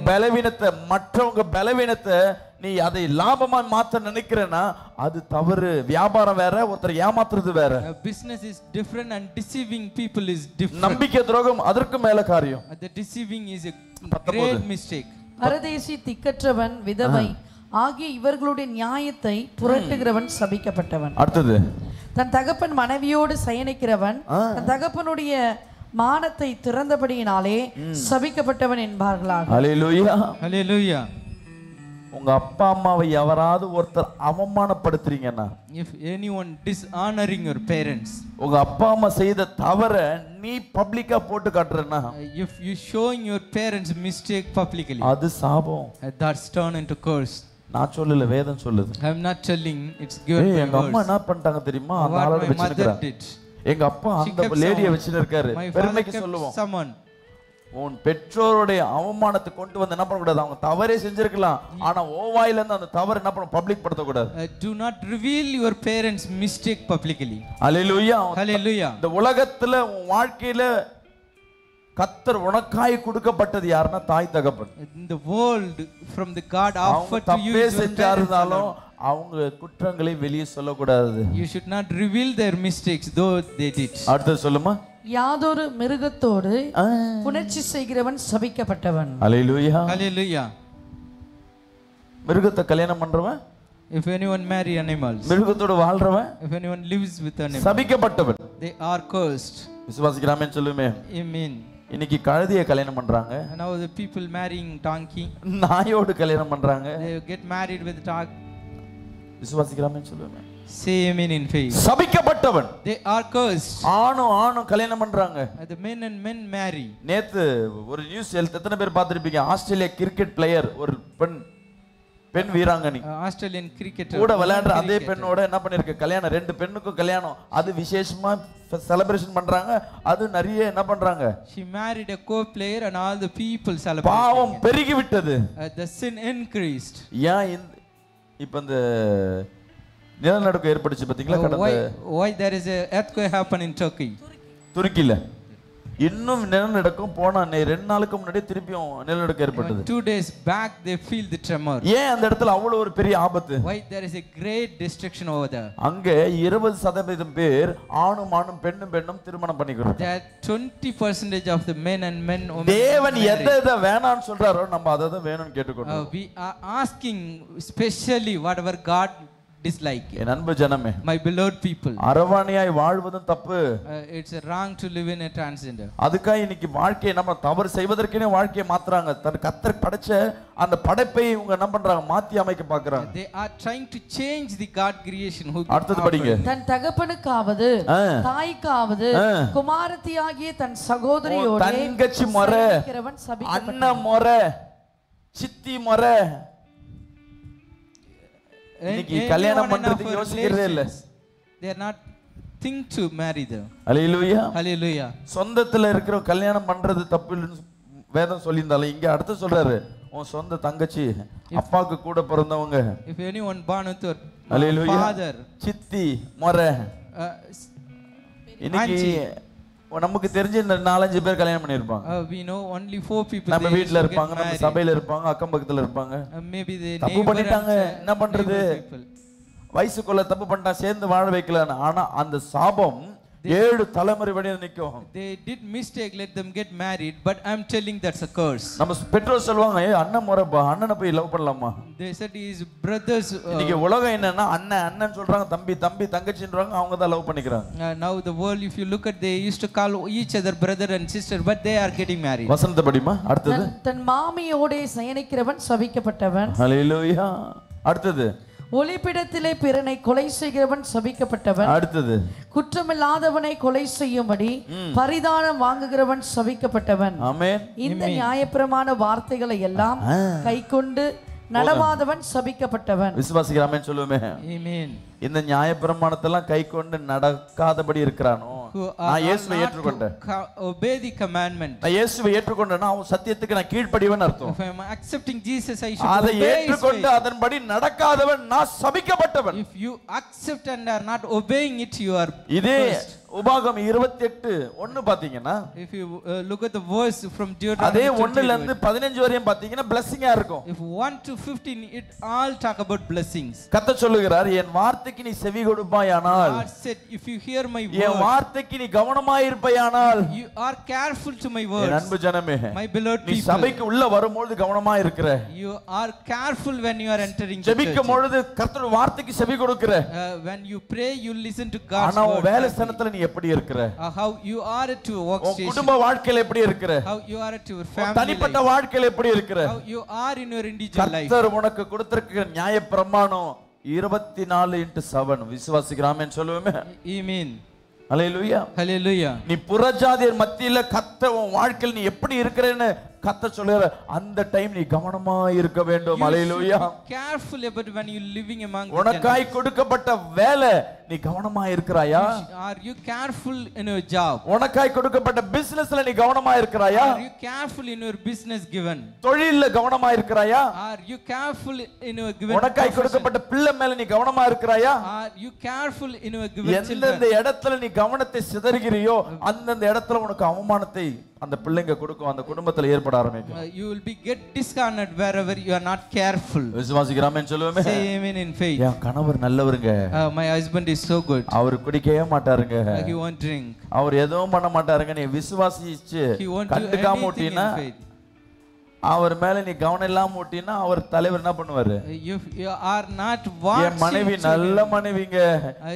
பலவீனத்தை, மற்றவங்க பலவீனத்தை நீ அதை லாபமா மாத்த நினைக்கிறேன்னா அது தவறு. வியாபாரம் வேற, ஒருத்தர் ஏமாத்துறது வேற. business is different and deceiving people is different. நம்பிக்கை துரோகம் அதற்கு மேல காரியம். The deceiving is a great mistake. பரதேசி, திக்கற்றவன், விதவை ஆகிய இவர்களுடைய நியாயத்தை புரட்டுகிறவன் சபிக்கப்பட்டவன். அடுத்தது, தன் தகப்பன் மனைவியோடு சயனிக்கிறவன் தன் தகப்பனுடைய மானத்தை திறந்தபடியினாலே சபிக்கப்பட்டவன் என்பார்களாக. ஹல்லேலூயா. Hallelujah. உங்க அப்பா அம்மாவை எவராவது ஒருத்தர் அவமானப்படுத்துறீங்கன்னா, if anyone dishonoring your parents, உங்க அப்பா அம்மா செய்த தவற நீ பப்ளிக்கா போட்டு காட்டுறேன்னா, if you showing your parents mistake publicly, அது சாபம். that's turn into curse. நான் சொல்லல, வேதம் சொல்லுது. I am not telling, it's given by எங்க அம்மா words. என்ன பண்ணிட்டாங்க தெரியுமா? அந்த What ஆளை my mother வச்சிருக்காங்க. did. எங்க அப்பா She அந்த kept லேடியை someone. வச்சிருக்காரு. My father பெருமைக்கு kept சொல்லுவோம். someone. உன் பெற்றோருடைய அவமானத்தை கொண்டு வந்து என்ன பண்ணக்கூடாது? அவங்க தவறே செஞ்சிருக்கலாம், ஆனா ஓவாயில இருந்து அந்த தவறு என்ன பண்ண பப்ளிக் படுத்த கூடாது. Do not reveal your parents mistake publicly. Hallelujah. Hallelujah. இந்த உலகத்துல உன் வாழ்க்கையில கர்த்தர் உனக்காய் கொடுக்கப்பட்டது யாருன்னா தாய் தகப்பன். In the world, from the God அவங்க offered to you தப்பே is your செஞ்சாருந்தாலும் parents alone. அவங்க குற்றங்களை வெளியே சொல்லக்கூடாது. You should not reveal their mistakes, though they did. அடுத்து சொல்லுமா. யாதொரு மிருகத்தோடு புணர்ச்சி செய்கிறவன் சபிக்கப்பட்டவன். ஹல்லேலூயா. Hallelujah. மிருகத்தை கல்யாணம் பண்றவன், If anyone marry animals, மிருகத்தோட வாழ்றவன் if anyone lives with animals, சபிக்கப்பட்டவன். they are cursed. விசுவாசிக்கிறாமே சொல்லுமே. Amen. இன்னைக்கு கழுதையை கல்யாணம் பண்றாங்க, And now the people marrying donkey, நாயோடு கல்யாணம் பண்றாங்க. they get married with dog. விசுவாசிக்கிறாமே சொல்லுமே. Say amen in faith. சபிக்கப்பட்டவன். They are cursed. ஆணும் கல்யாணம் பண்றாங்க. The men and men marry. நேத்து ஒரு நியூஸ் எத்தனை பேர் பார்த்திருப்பீங்க, ஆஸ்திரேலியா கிரிக்கெட் பிளேயர் ஒரு பெண் வீராங்கனி Australian cricketer கூட விளையாடுற அதே பெண்ணோட என்ன பண்ணிருக்கு கல்யாணம், 2 பெண்ணுக்கும் கல்யாணம். அது விசேஷமா செலிப்ரேஷன் பண்றாங்க. அது நிறைய என்ன பண்றாங்க, she married a co-player and all the people celebrating. பாவம் பெருகி விட்டது. The sin increased. ஏன் இப்ப இந்த நிலநடுக்கம் ஏற்பட்டுச்சு பாத்தீங்களா கடந்த Why there is a earthquake happen in Turkey? துருக்கில இன்னும் நிலநடுக்கம் போன 2 நாளுக்கு முன்னாடி திருப்பியும் நிலநடுக்கம் ஏற்பட்டது. 2 days back they feel the tremor. ஏன் அந்த இடத்துல அவ்வளவு ஒரு பெரிய ஆபத்து? Why there is a great destruction over there? அங்க 20% பேர் ஆணும் பெண்ணும் திருமணம் பண்ணிக்கிறாங்க. That 20% of the men and men தேவன் எதை வேணாம்னு சொல்றாரோ நம்ம அதை வேணும்னு கேட்டுக்கொண்டோம். we are asking specially whatever God dislike. என் அன்பு ஜனமே, My beloved people, அரவாணியாய் வாழ்வதும் தப்பு. It's wrong to live in a transgender. அதுக்காக இன்னைக்கு வாழ்க்கையை நம்ம தவறு செய்வதற்கே வாழ்க்கையை மாத்துறாங்க. கர்த்தர் படைச்ச அந்த படைப்பை இவங்க என்ன பண்றாங்க, மாத்தி அமைக்க பார்க்கறாங்க. They are trying to change the God creation who அடுத்து படிங்க. தன் தகப்பனுக்காவது தாய்க்காவது குமாரத்தியாகிய தன் சகோதரியோடு தங்கச்சி முறை, அண்ணன் முறை, சித்தி முறை, இன்னைக்கு கல்யாணம் பண்றதுக்கு யோசிக்கிறதே இல்ல. They are not think to marry them. Hallelujah. Hallelujah. சொந்தத்துல இருக்கிற கல்யாணம் பண்றது தப்பு இல்லைன்னு வேதம் சொல்லியிருந்தாலும் இங்க அடுத்து சொல்றாரு, உன் சொந்த தங்கச்சி, அப்பாவுக்கு கூட பிறந்தவங்க, If anyone born with your father, சித்தி முறை, இன்னைக்கு நமக்கு தெரிஞ்ச 4-5 பேர் கல்யாணம் பண்ணிருப்பாங்க. we know only 4 people. நம்ம வீட்ல இருப்பாங்க, நம்ம சபையில இருப்பாங்க, அக்கம் பக்கத்துல இருப்பாங்க. Maybe they தப்பு பண்ணிட்டாங்க, என்ன பண்றது, வயசுக்குள்ள தப்பு பண்ணிட்டா சேர்ந்து வாழ வைக்கலான்னு. ஆனா அந்த சாபம் 7 தலைமுறை வரை நிக்கும். They did mistake, let them get married, but I'm telling that's a curse. நம்ம பெற்றோர் சொல்வாங்க, அண்ணன் முறைப்பா, அண்ணனை போய் லவ் பண்ணலாமா? They said his brothers. இன்னைக்கு உலகம் என்னன்னா அண்ணன் சொல்றாங்க, தம்பி தங்கச்சின்றாங்க, அவங்க தான் லவ் பண்ணிக்கிறாங்க. Now the world, if you look at, they used to call each other brother and sister, but they are getting married. வசனத்தை படிமா. அடுத்தது, தன் மாமியோடே சயனிக்கிறவன் சபிக்கப்பட்டவன். ஹல்லேலூயா. அடுத்தது, ஒளிப்பிடத்திலே பிறனை கொலை செய்கிறவன் சபிக்கப்பட்டவன். அடுத்தது, குற்றமில்லாதவனை கொலை செய்யும்படி பரிதானம் வாங்குகிறவன் சபிக்கப்பட்டவன். ஆமென். இந்த நியாயப்பிரமாண வார்த்தைகளை எல்லாம் கைக்கொண்டு நடவாதவன் சபிக்கப்பட்டவன். விசுவாசிக்கிறாமேன்னு சொல்லுவேமே. Amen. இந்த நியாயப்பிரமாணத்தெல்லாம் கைக்கொண்டு நடக்காதபடி இருக்கிறானோ, நான் இயேசுவை ஏற்றுக்கொண்டேன், obey the commandment. நான் இயேசுவை ஏற்றுக்கொண்டேனா அவன் சத்தியத்துக்கு நான் கீழ்ப்படிவேன்னு அர்த்தம். If I am accepting Jesus, I should அதை obey. ஏற்றுக்கொண்டு அதன்படி நடக்காதவன் நான் சபிக்கப்பட்டவன். If you accept and are not obeying it, you are இதே cursed. உபாகம் 28:1 பாத்தீங்கன்னா, If you look at the verse from அதே Deuteronomy 1ல இருந்து 15 வரையும் பாத்தீங்கன்னா blessing-ஆ இருக்கும். if 1 to 15, it all talk about blessings. கர்த்தர் சொல்லுகிறார், என் வார்த்தைக்கு நீ செவி கொடுப்பாயானால், God said, if you hear my N word, வார்த்தைக்கு நீ கவனமாய் இருப்பாயானால், you are careful to my N words. அன்பு ஜனமே, My beloved நீ people, சபைக்கு உள்ள வரும்போது கவனமா இருக்கிற, you are careful when you are entering the church. ஜெபிக்கும் பொழுது கர்த்தருடைய வார்த்தைக்கு செவி கொடுக்கிற, When you pray, you listen to God's ஆனா உன் word. வேலை ஸ்தலத்துல நீ எப்படி இருக்கிற, How you are at your work உன் station, குடும்ப வாழ்க்கையில எப்படி இருக்கிற, how you are at your உன் family தனிப்பட்ட life, வாழ்க்கையில எப்படி இருக்கிற, how you are in your individual life. கர்த்தர் உனக்கு கொடுத்திருக்கிற நியாயப்பிரமாணம் 24/7 விசுவாசிக்கிறாமேன்னு சொல்லுவேமே. Amen. ஹல்லேலூயா. Hallelujah. நீ புறஜாதியர் மத்தியில கர்த்தர் உன் வாழ்க்கையில் நீ எப்படி இருக்கிறேன்னு கர்த்தர் சொல்லுற அந்த டைம் நீ கவனமா இருக்க வேண்டும். ஹல்லேலூயா. Careful about when you living among the உனக்காய் கொடுக்கப்பட்ட வேலை நீ கவனமா இருக்கிறாயா? Are you careful in your job? உனக்காய் கொடுக்கப்பட்ட பிசினஸ்ல நீ கவனமா இருக்கிறாயா? Are you careful in your business given? தொழில்ல கவனமா இருக்கிறாயா? Are you careful in your given உனக்காய் profession? கொடுக்கப்பட்ட பிள்ளை மேல நீ கவனமா இருக்கிறாயா? Are you careful in your given எந்தெந்த children? இடத்துல நீ கவனத்தை சிதறுகிறியோ அந்தந்த இடத்துல உனக்கு அவமானத்தை அந்த பிள்ளைங்க கொடுக்கும், அந்த குடும்பத்துல ஏற்பட ஆரம்பிக்கும். You will be get dishonored wherever you are not careful. விசுவாசிக்கிறோமே சொல்லுவோமே. Say amen in faith. என் கணவர் நல்லவருங்க, My husband is so good. அவர் குடிக்கவே மாட்டாருங்க, He won't drink. அவர் எதுவும் பண்ண மாட்டாருங்க. நீ விசுவாசிச்சு He won't do கண்டுக்காம anything ஓட்டினா, in faith. அவர் மேல நீ கவனம் இல்லாம ஓட்டினா அவர் தலைவர் என்ன பண்ணுவாரு? If you are not watching. என் மனைவி நல்ல மனைவிங்க,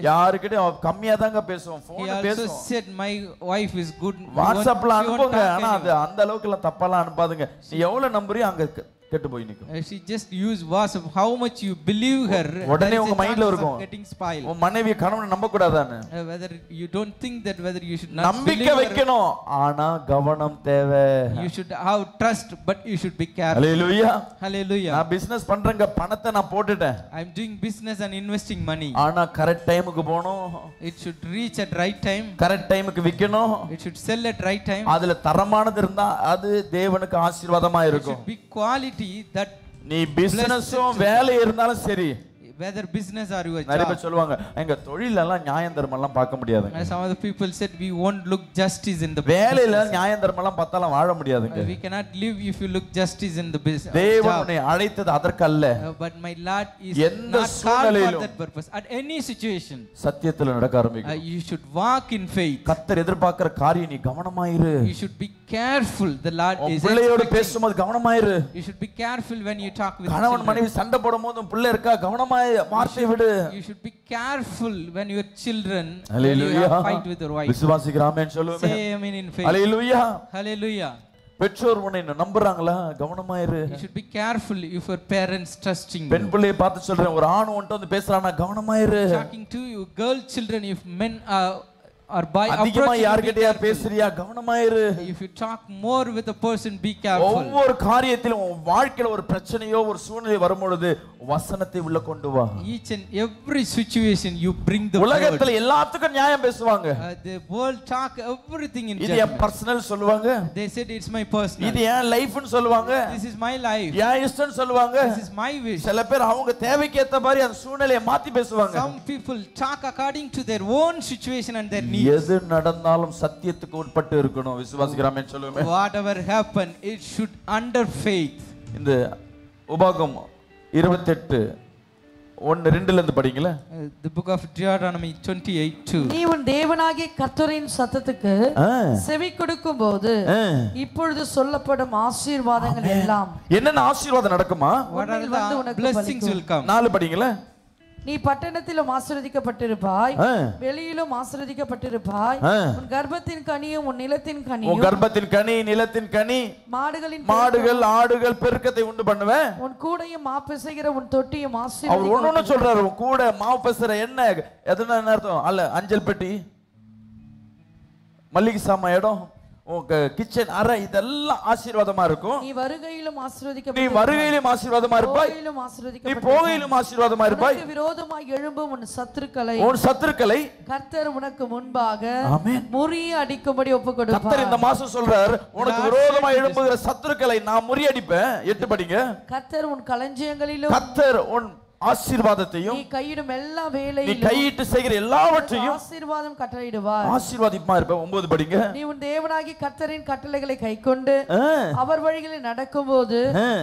யாருக்கிட்ட கம்மியா தாங்க பேசுவோம், He போன் also பேசுவோம், said my wife is good. வாட்ஸ்அப்ல She won't அனுப்புங்க, talk ஆனா அது anymore. அந்த அளவுக்கு எல்லாம் தப்பாலாம் அனுப்பாதுங்க. நீ எவ்வளவு நம்புறியோ அங்க கெட்டு போய் நிக்கும். She just used WhatsApp. How much you believe her, உடனே there is உங்க a மைண்ட்ல chance இருக்கும், of getting spoiled. உன் மனைவி கணவனை நம்ப கூடாதான்னு. Whether you don't think that whether you should not நம்பிக்கை believe her, வைக்கணும், ஆனா கவனம் தேவை. you should have trust, but you should be careful. Hallelujah. Hallelujah. நான் பிசினஸ் பண்றேங்க, பணத்தை நான் போட்டுட்டேன், I'm doing business and investing money. ஆனா கரெக்ட் டைமுக்கு போணும், It should reach at right time. Correct டைமுக்கு விக்கணும், It should sell at right time. அதுல தரமானது இருந்தா அது தேவனுக்கு ஆசீர்வாதமா It இருக்கும். should be quality that நீ பிசினஸும் வேலை இருந்தாலும் சரி. whether business or your நிறைய job. பேர் சொல்லுவாங்க, எங்க தொழில எல்லாம் நியாயம் தர்மம் எல்லாம் பார்க்க முடியாதுங்க. Some of the people said we won't look justice in the வேலையில business. நியாயம் தர்மம் எல்லாம் பார்த்தாலும் வாழ முடியாதுங்க. We cannot live if you look justice in the business. தேவன் உன்னை அழைத்தது அதற்கல்ல. But my Lord is எந்த not called for சூழ்நிலையிலும் that purpose. At any situation, சத்தியத்துல நடக்க ஆரம்பிக்கும். you should walk in faith. கர்த்தர் எதிர்பார்க்கிற காரியம் நீ கவனமாயிரு. You should be careful. The Lord உன் is பிள்ளையோட expecting. பேசும்போது கவனமாயிரு. You should be careful when you talk with கணவன் children. மனைவி சண்டை போடும்போது உன் பிள்ளை இருக்கா, கவனமாய் வார்த்தை விடு. You should be careful when your children when you hallelujah. have fight with your wife. விசுவாசிக்கிறாமேன்னு சொல்லுவேன். Say amen in faith. Hallelujah. Hallelujah. பெற்றோர் உன்னை நம்புறாங்களா, கவனமாயிரு. You should be careful if your parents trusting பெண் you. பிள்ளையை பார்த்து சொல்றேன், ஒரு ஆண் உன்கிட்ட வந்து பேசுறானா கவனமாயிரு. Talking to you, girl children, if men or by அதிகமா approaching, be யார்கிட்டயா careful. பேசுறியா கவனமாயிரு. If you talk more with a person, be careful. ஒவ்வொரு காரியத்திலும் உன் வாழ்க்கையில ஒரு பிரச்சனையோ ஒரு சூழ்நிலை வரும்பொழுது வசனத்தை உள்ள கொண்டு வா. Each and every situation you bring the word. உலகத்துல எல்லாத்துக்கும் நியாயம் பேசுவாங்க. The world talk everything in இது என் judgment. பர்சனல் சொல்லுவாங்க, They said it's my personal. இது என் லைஃப்னு சொல்லுவாங்க, This is my life. என் இஷ்டம்னு சொல்லுவாங்க. This is my wish. சில பேர் அவங்க தேவைக்கு ஏத்த மாதிரி அந்த சூழ்நிலையை மாத்தி பேசுவாங்க. Some people talk according to their own situation and their needs. எது நடந்தாலும் சத்தியத்துக்கு உட்பட்டு இருக்கணும். விசுவாசிக்கிறாமே சொல்லுவேன். Whatever happen, it should under faith. இந்த உபாகம் 28:1-2 இருந்து படிங்களே. The book of Deuteronomy 28:2. நீ உன் தேவனாகிய கர்த்தரின் சத்தத்துக்கு செவி கொடுக்கும் போது இப்பொழுது சொல்லப்படும் ஆசீர்வாதங்கள் எல்லாம் என்னென்ன ஆசீர்வாதம் நடக்குமா? What are வந்து the உனக்கு blessings will come? 4 படிங்களே. நீ பட்டணத்திலும் ஆசீர்வதிக்கப்பட்டிருப்பாய், வெளியிலும் ஆசீர்வதிக்கப்பட்டிருப்பாய். உன் கர்ப்பத்தின் கனியும் உன் நிலத்தின் உன் கனியும் கர்ப்பத்தின் கனி, நிலத்தின் கனி, மாடுகள் ஆடுகள் பெருக்கத்தை உண்டு பண்ணுவேன். உன் கூடையும் மாப்பிசைகிற உன் தொட்டியும் அவர் ஒண்ணு சொல்றாரு, உன் கூட மாவு பேசுற என்ன எதுனா என்ன அர்த்தம்? அல்ல அஞ்சல் பெட்டி, மல்லிகை சாமா இடம், உங்க கிச்சன் அறை, இதெல்லாம் ஆசீர்வாதமா இருக்கும். நீ வருகையிலும் நீ வருகையிலும் ஆசீர்வாதமா இருப்பாய், நீ போகையிலும் ஆசீர்வாதமா இருப்பாய். விரோதமாய் எழும்பும் உன் சத்துருக்களை கர்த்தர் உனக்கு முன்பாக முறிய அடிக்கும்படி ஒப்புக்கொடுப்பார். கர்த்தர் இந்த மாசம் சொல்றார், உனக்கு விரோதமாய் எழும்புகிற சத்துருக்களை நான் முறியடிப்பேன். 8 படிங்க. கர்த்தர் உன் களஞ்சியங்களிலும் கர்த்தர் உன் ஆசீர்வாதத்தையும் நீ கையிடும் எல்லா வேலையிலும் நீ கையிட்டு செய்கிற எல்லாவற்றையும் ஆசீர்வாதம் கட்டளையிடுவார். ஆசீர்வாதமா இருப்ப. 9 படிங்க. நீ உன் தேவனாகிய கர்த்தரின் கட்டளைகளை கைக்கொண்டு அவர் வழிகளில் நடக்கும்போது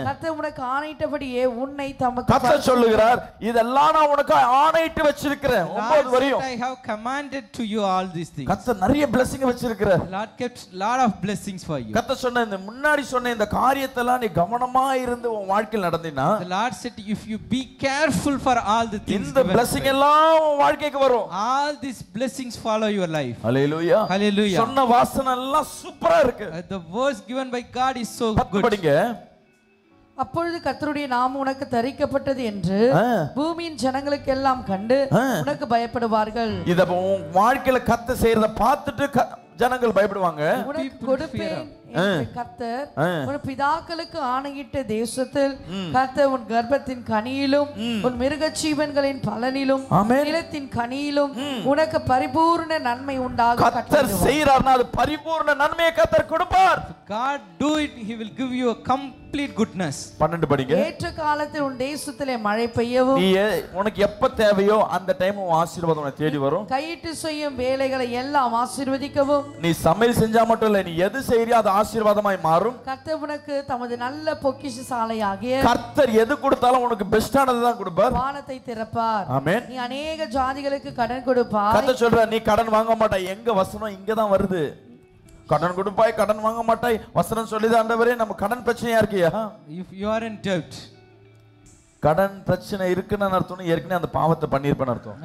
கர்த்தர் உனக்கு ஆணையிட்டபடியே உன்னை தமக்கு கர்த்தர் சொல்லுகிறார், இதெல்லாம் நான் உனக்கு ஆணையிட்டு வச்சிருக்கிறேன். 9 வரையும் I have commanded to you all these things. கர்த்தர் நிறைய blessing வச்சிருக்கிறார். Lord kept lot of blessings for you. கர்த்தர் சொன்ன இந்த முன்னாடி சொன்ன இந்த காரியத்தெல்லாம் நீ கவனமா இருந்து உன் வாழ்க்கையில் நடந்தினா, The Lord said if you be careful for all the things, இந்த blessing எல்லாம் உன் வாழ்க்கைக்கு வரும். all these blessings follow your life. Hallelujah. Hallelujah. சொன்ன வாசனை எல்லாம் சூப்பரா இருக்கு. The words given by God is so good. படிங்க. அப்பொழுது கர்த்தருடைய நாமம் உனக்கு தரிக்கப்பட்டது என்று பூமியின் ஜனங்களுக்கு எல்லாம் கண்டு உனக்கு பயப்படுவார்கள். இத உன் வாழ்க்கையில கர்த்தர் செய்யறத பார்த்துட்டு ஜனங்கள் பயப்படுவாங்க. உனக்கு கொடுப்பேன் என்று கர்த்தர் உன் பிதாக்களுக்கு ஆணையிட்ட தேசத்தில் கர்த்தர் உன் கர்ப்பத்தின் கனியிலும் உன் மிருக ஜீவன்களின் பலனிலும் நிலத்தின் கனியிலும் உனக்கு பரிபூர்ண நன்மை உண்டாகும். கர்த்தர் செய்றார்னா அது பரிபூர்ண நன்மையை கர்த்தர் கொடுப்பார். God do it, he will give you a complete goodness. 12 படிங்க. ஏற்ற காலத்தில் உன் தேசத்திலே மழை பெய்யவும், நீ உனக்கு எப்ப தேவையோ அந்த டைம் உன் ஆசீர்வாதம் உன்னை தேடி வரும். கையிட்டு செய்யும் வேலைகளை எல்லாம் ஆசீர்வதிக்கவும், நீ சமையல் செஞ்சா மட்டும் இல்ல, நீ எது செய்யறியோ அது ஆசீர்வாதமாய் மாறும். கர்த்தர் உனக்கு தமது நல்ல பொக்கிஷசாலையாகிய கர்த்தர் எது கொடுத்தாலும் உனக்கு பெஸ்டானது தான் கொடுப்பார். வானத்தை திறப்பார். ஆமென். நீ அநேக ஜாதிகளுக்கு கடன் கொடுப்பாய். கர்த்தர் சொல்றார், நீ கடன் வாங்க மாட்டாய். எங்க வசனம் இங்க தான் வருது. கடன் கொடுப்பாய், கடன் வாங்க மாட்டாய். வசனம் சொல்லுது ஆண்டவரே, நம்ம கடன் பிரச்சனையா இருக்கியா? If you are in debt, கடன் பிரச்சனை இருக்குன்னு அர்த்தம், ஏற்கனவே அந்த பாவத்தை பண்ணிருப்பேன்னு அர்த்தம்.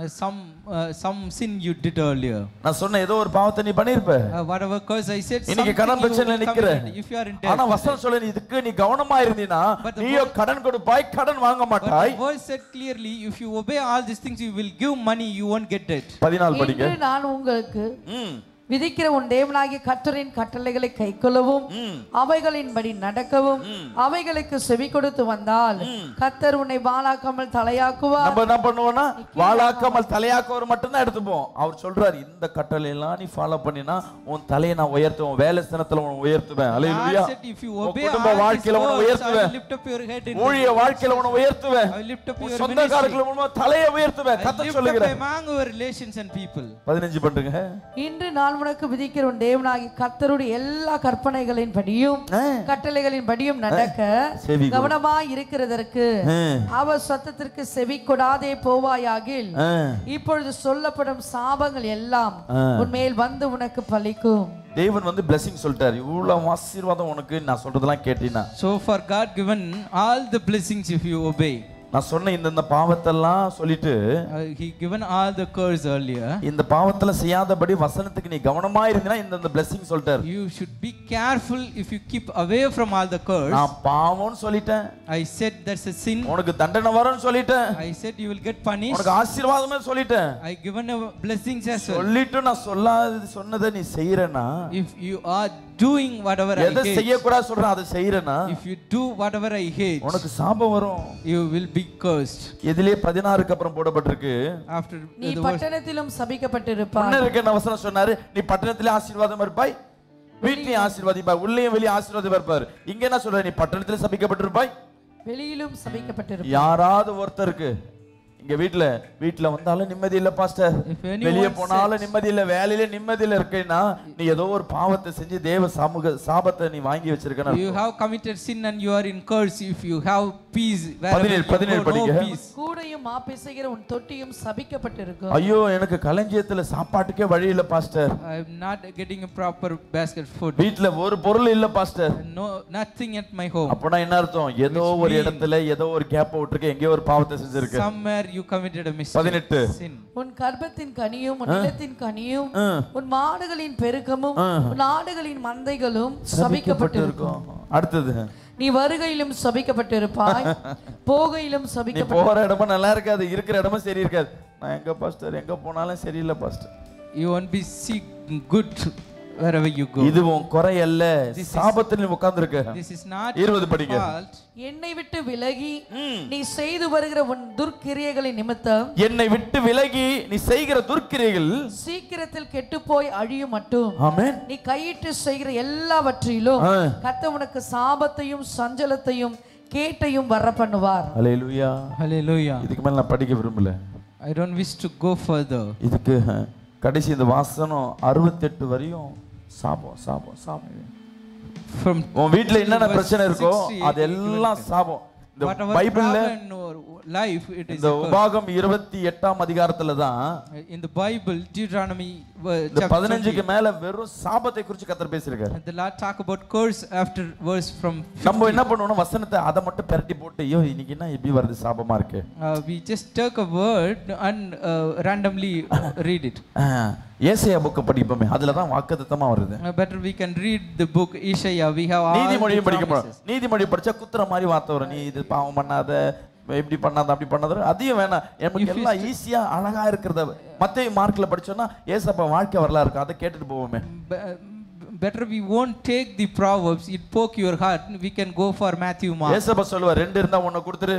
some sin you did earlier. நான் சொன்ன ஏதோ ஒரு பாவத்தை நீ பண்ணிருப்ப. Whatever curse I said, இன்னைக்கு கடன் பிரச்சனையில நிக்கிற. if you are in debt. ஆனா வசனம் சொல்லுது, இதுக்கு நீ கவனமா இருந்தீனா நீயோ கடன் கொடுப்பாய், கடன் வாங்க மாட்டாய். But the verse said clearly, if you obey all these things, you will give money, you won't get debt. 14 படிங்க. இன்று நான் உங்களுக்கு விதிக்கிற உன் தேவனாகிய கர்த்தரின் கட்டளைகளை கைக்கொள்ளவும், அவைகளின்படி நடக்கவும், அவைகளுக்கு செவி கொடுத்து வந்தால் கர்த்தர் உன்னை வாளாக்காமல் தலையாக்குவார். நம்ம என்ன பண்ணுவோம்னா வாளாக்காமல் தலையாக்குவர் மட்டும் தான் எடுத்துப்போம். அவர் சொல்றார், இந்த கட்டளை எல்லாம் நீ ஃபாலோ பண்ணினா உன் தலையை நான் உயர்த்துவேன், வேலை ஸ்தானத்துல உன்னை உயர்த்துவேன். ஹல்லேலூயா. குடும்ப வாழ்க்கையில உன்னை உயர்த்துவேன், ஊழிய வாழ்க்கையில உன்னை உயர்த்துவேன், சொந்தக்காரர்கள் மூலமா தலையை உயர்த்துவேன். கர்த்தர் சொல்லுகிறார். 15 பண்ணுங்க. இன்று நான் உனக்கு விதிக்கிற உன் தேவனாகிய கர்த்தருடைய எல்லா கற்பனைகளின் படியும் கட்டளைகளின் படியும் நடக்க கவனமாய் இருக்கிறதற்கு அவர் சத்தத்திற்கு செவி கொடாதே போவாயாகில் இப்பொழுது சொல்லப்படும் சாபங்கள் எல்லாம் உன்மேல் வந்து உனக்கு பலிக்கும். தேவன் வந்து blessing சொல்லிட்டார். இவ்வளவு ஆசீர்வாதம் உனக்கு நான் சொல்றதெல்லாம் கேட்டினா. So for God given all the blessings if you obey. நான் சொன்ன இந்த பாவத்தெல்லாம் சொல்லிட்டு he given all the curse earlier. இந்த பாவத்துல செய்யாதபடி வசனத்துக்கு நீ கவனமா இருந்தீனா இந்த blessing சொல்லிட்டார். You should be careful if you keep away from all the curse. நான் பாவம்னு சொல்லிட்டேன். I said that's a sin. உனக்கு தண்டனை வரும்னு சொல்லிட்டேன். I said you will get punished. உனக்கு ஆசீர்வாதமே சொல்லிட்டேன். I given a blessings as well. சொல்லிட்டு நான் சொன்னதை நீ செய்யறேனா, if you are doing whatever I hate, எதை செய்ய கூடாது சொல்றேன் அதை செய்யறேனா, if you do whatever I hate, உனக்கு சாபம் வரும். you will be cursed. இதிலே 16க்கு அப்புறம் போடப்பட்டிருக்கு, after நீ பட்டணத்திலும் சபிக்கப்பட்டிருப்பாய். முன்னருக்கு என்ன வசனம் சொன்னாரு, நீ பட்டணத்திலே ஆசீர்வாதம் இருப்பாய், வீட்லயே ஆசீர்வாதிப்பாய், உள்ளேயும் வெளியே ஆசீர்வாதம் இருப்பார். இங்க என்ன சொல்ற, நீ பட்டணத்திலே சபிக்கப்பட்டிருப்பாய், வெளியிலும் சபிக்கப்பட்டிருப்பாய். யாராவது ஒருத்தருக்கு இங்க வீட்ல வந்தாலும் நிம்மதி இல்ல பாஸ்டர், வெளியே போனாலும் நிம்மதி இல்ல, வேலையில நிம்மதி இல்ல இருக்கேன்னா நீ ஏதோ ஒரு பாவத்தை செஞ்சு தேவ சாபத்தை நீ வாங்கி வச்சிருக்கனா. You have committed sin and you are in curse if you have peace. 17 படிங்க. கூடையும் மாப்பிசைகிற உன் தொட்டியும் சபிக்கப்பட்டிருக்கும். ஐயோ எனக்கு களஞ்சியத்துல சாப்பாட்டுக்கே வழி இல்ல pastor, I am not getting a proper basket food. வீட்ல ஒரு பொருள் இல்ல pastor, no nothing at my home. அப்பனா என்ன அர்த்தம், ஏதோ ஒரு இடத்துல ஏதோ ஒரு கேப் விட்டுருக்க, எங்கேயோ ஒரு பாவத்தை செஞ்சிருக்க. Somewhere you committed a mistake. 18 sin. உன் கர்ப்பத்தின் கனியும் உன் நிலத்தின் கனியும் உன் மாடுகளின் பெருக்கமும் உன் ஆடுகளின் மந்தைகளும் சபிக்கப்பட்டிருக்கும். அடுத்தது, நீ வருகையிலும் சபிக்கப்பட்டிருப்பாய், போகையிலும் நீ சபிக்கப்பட்டு. போற இடமும் நல்லா இருக்காது, இருக்கிற இடமும் சரி இருக்காது. நான் எங்க பாஸ்டர் எங்க போனாலும் சரியில்லை pastor. You won't be see good wherever you go. இது உன் குறை அல்ல, சாபத்தில் நீ உட்கார்ந்திருக்க. This is not 20 படிங்க. fault. என்னை விட்டு விலகி நீ செய்து வருகிற உன் துர்க்கிரியைகளின் நிமித்தம் என்னை விட்டு விலகி நீ செய்கிற துர்க்கிரியைகள் சீக்கிரத்தில் கெட்டுப்போய் அழியும் மட்டும் ஆமென் நீ கையிட்டு செய்கிற எல்லாவற்றிலும் கர்த்தர் உனக்கு சாபத்தையும் சஞ்சலத்தையும் கேட்டையும் வர பண்ணுவார். ஹல்லேலூயா. Hallelujah. இதுக்கு மேல நான் படிக்க விரும்பல. I don't wish to go further. இதுக்கு கடைசி இந்த வாசனம் 68 வரையும் சாபம் சாபம் சாபம். From உன் வீட்ல என்னென்ன பிரச்சனை இருக்கோ அதெல்லாம் சாபம். இந்த பைபிள்ல life it is இந்த உபாகம் 28ஆம் அதிகாரத்துல தான் in the Bible Deuteronomy இந்த 15க்கு மேல வெறும் சாபத்தை குறித்து கர்த்தர் பேசியிருக்காரு. the Lord talk about curse after verse from 50. நம்ம என்ன பண்ணுவோம், வசனத்தை அத மட்டும் பெரட்டி போட்டு ஐயோ இன்னைக்கு என்ன இப்படி வருது சாபமா இருக்கு, we just take a word and randomly read it. ஏசாயா புக் படிப்போமே, அதுல தான் வாக்குத்தத்தமா வருது. Better we can read the book Isaiah. We have all நீதிமொழி படிக்கணும். நீதிமொழி படிச்சா குத்துற மாதிரி வார்த்தை வரும், நீ இது பாவம் பண்ணாத, இப்படி பண்ணாத, அப்படி பண்ணாத. அதையும் வேணாம், நமக்கு எல்லாம் ஈஸியா அழகா இருக்கிறத மத்தேயு மார்க்ல படிச்சோம்னா ஏசப்பா வாழ்க்கை வரலாறு இருக்கு, அதை கேட்டுட்டு போவோமே. better we won't take the Proverbs, it poke your heart, we can go for Matthew, Mark. ஏசப்பா சொல்லுவார், ரெண்டு இருந்தா ஒண்ணு கொடுத்துரு,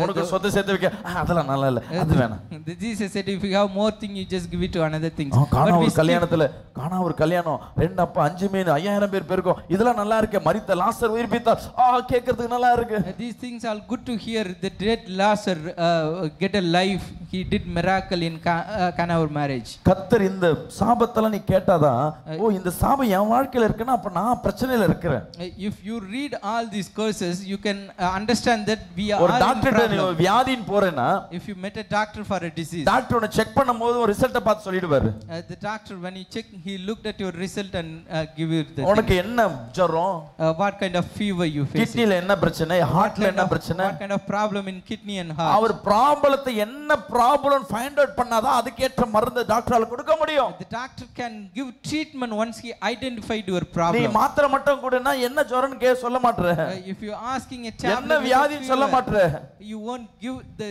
உனக்கு சொத்து சேர்த்து வைக்க. அதெல்லாம் நல்லா இல்ல, அது வேணாம். Jesus said if you have more thing you just give it to another things. கானா ஒரு கல்யாணத்துல, கானா ஒரு கல்யாணம், 2 அப்பா 5 மீன் 5000 பேர் பெருக்கும், இதெல்லாம் நல்லா இருக்கு. மரித்த லாசர் உயிர்ப்பித்தார், கேக்குறதுக்கு நல்லா இருக்கு. These things are good to hear. The dead Lazarus get a life. He did miracle in Cana marriage. கர்த்தர் இந்த சாபத்தெல்லாம் நீ கேட்டாதான், ஓ இந்த சாபம் என் வாழ்க்கையில இருக்குன்னா அப்ப நான் பிரச்சனையில இருக்கிறேன். If you read all these curses you can understand that we are ஒரு டாக்டர் வியாதியின் போறேன்னா, if you met a doctor for a disease, doctor உன்னை செக் பண்ணும்போது ஒரு ரிசல்ட்ட பார்த்து சொல்லிடுவாரு. The doctor when he check he looked at your result and give you the உனக்கு என்ன ஜரம், what kind of fever you face, கிட்னில என்ன பிரச்சனை, ஹார்ட்ல என்ன பிரச்சனை, what kind of problem in kidney and heart. அவர் ப்ராப்ளத்தை என்ன ப்ராப்ளம் ஃபைண்ட் அவுட் பண்ணாதான் அதுக்கு ஏற்ற மருந்து டாக்டரால கொடுக்க முடியும். The doctor can give treatment once he identified your problem. நீ மாத்திரை மட்டும் கொடுனா என்ன ஜரம்னு சொல்ல மாட்டற. If you asking a tablet என்ன வியாதின்னு சொல்ல மாட்டற, you won't give the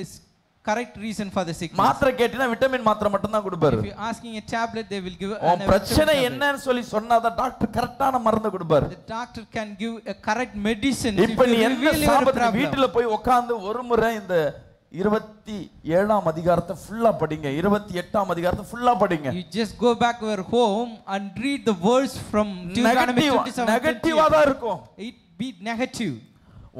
correct reason for the sickness. மாத்திரை கேட்டினா விட்டமின் மாத்திரை மட்டும் தான் கொடுப்பாரு. If you asking a tablet they will give உன் பிரச்சனை என்னன்னு சொல்லி சொன்னாதான் டாக்டர் கரெக்ட்டான மருந்து கொடுப்பாரு. The doctor can give a correct medicine. இப்போ நீ என்ன சாபத்தை வீட்ல போய் உட்கார்ந்து ஒரு முறை இந்த 27ஆம் அதிகாரத்தை ஃபுல்லா படிங்க, 28ஆம் அதிகாரத்தை ஃபுல்லா படிங்க. You just go back to your home and read the verse from Deuteronomy 27. நெகட்டிவா தான் இருக்கும். It be negative.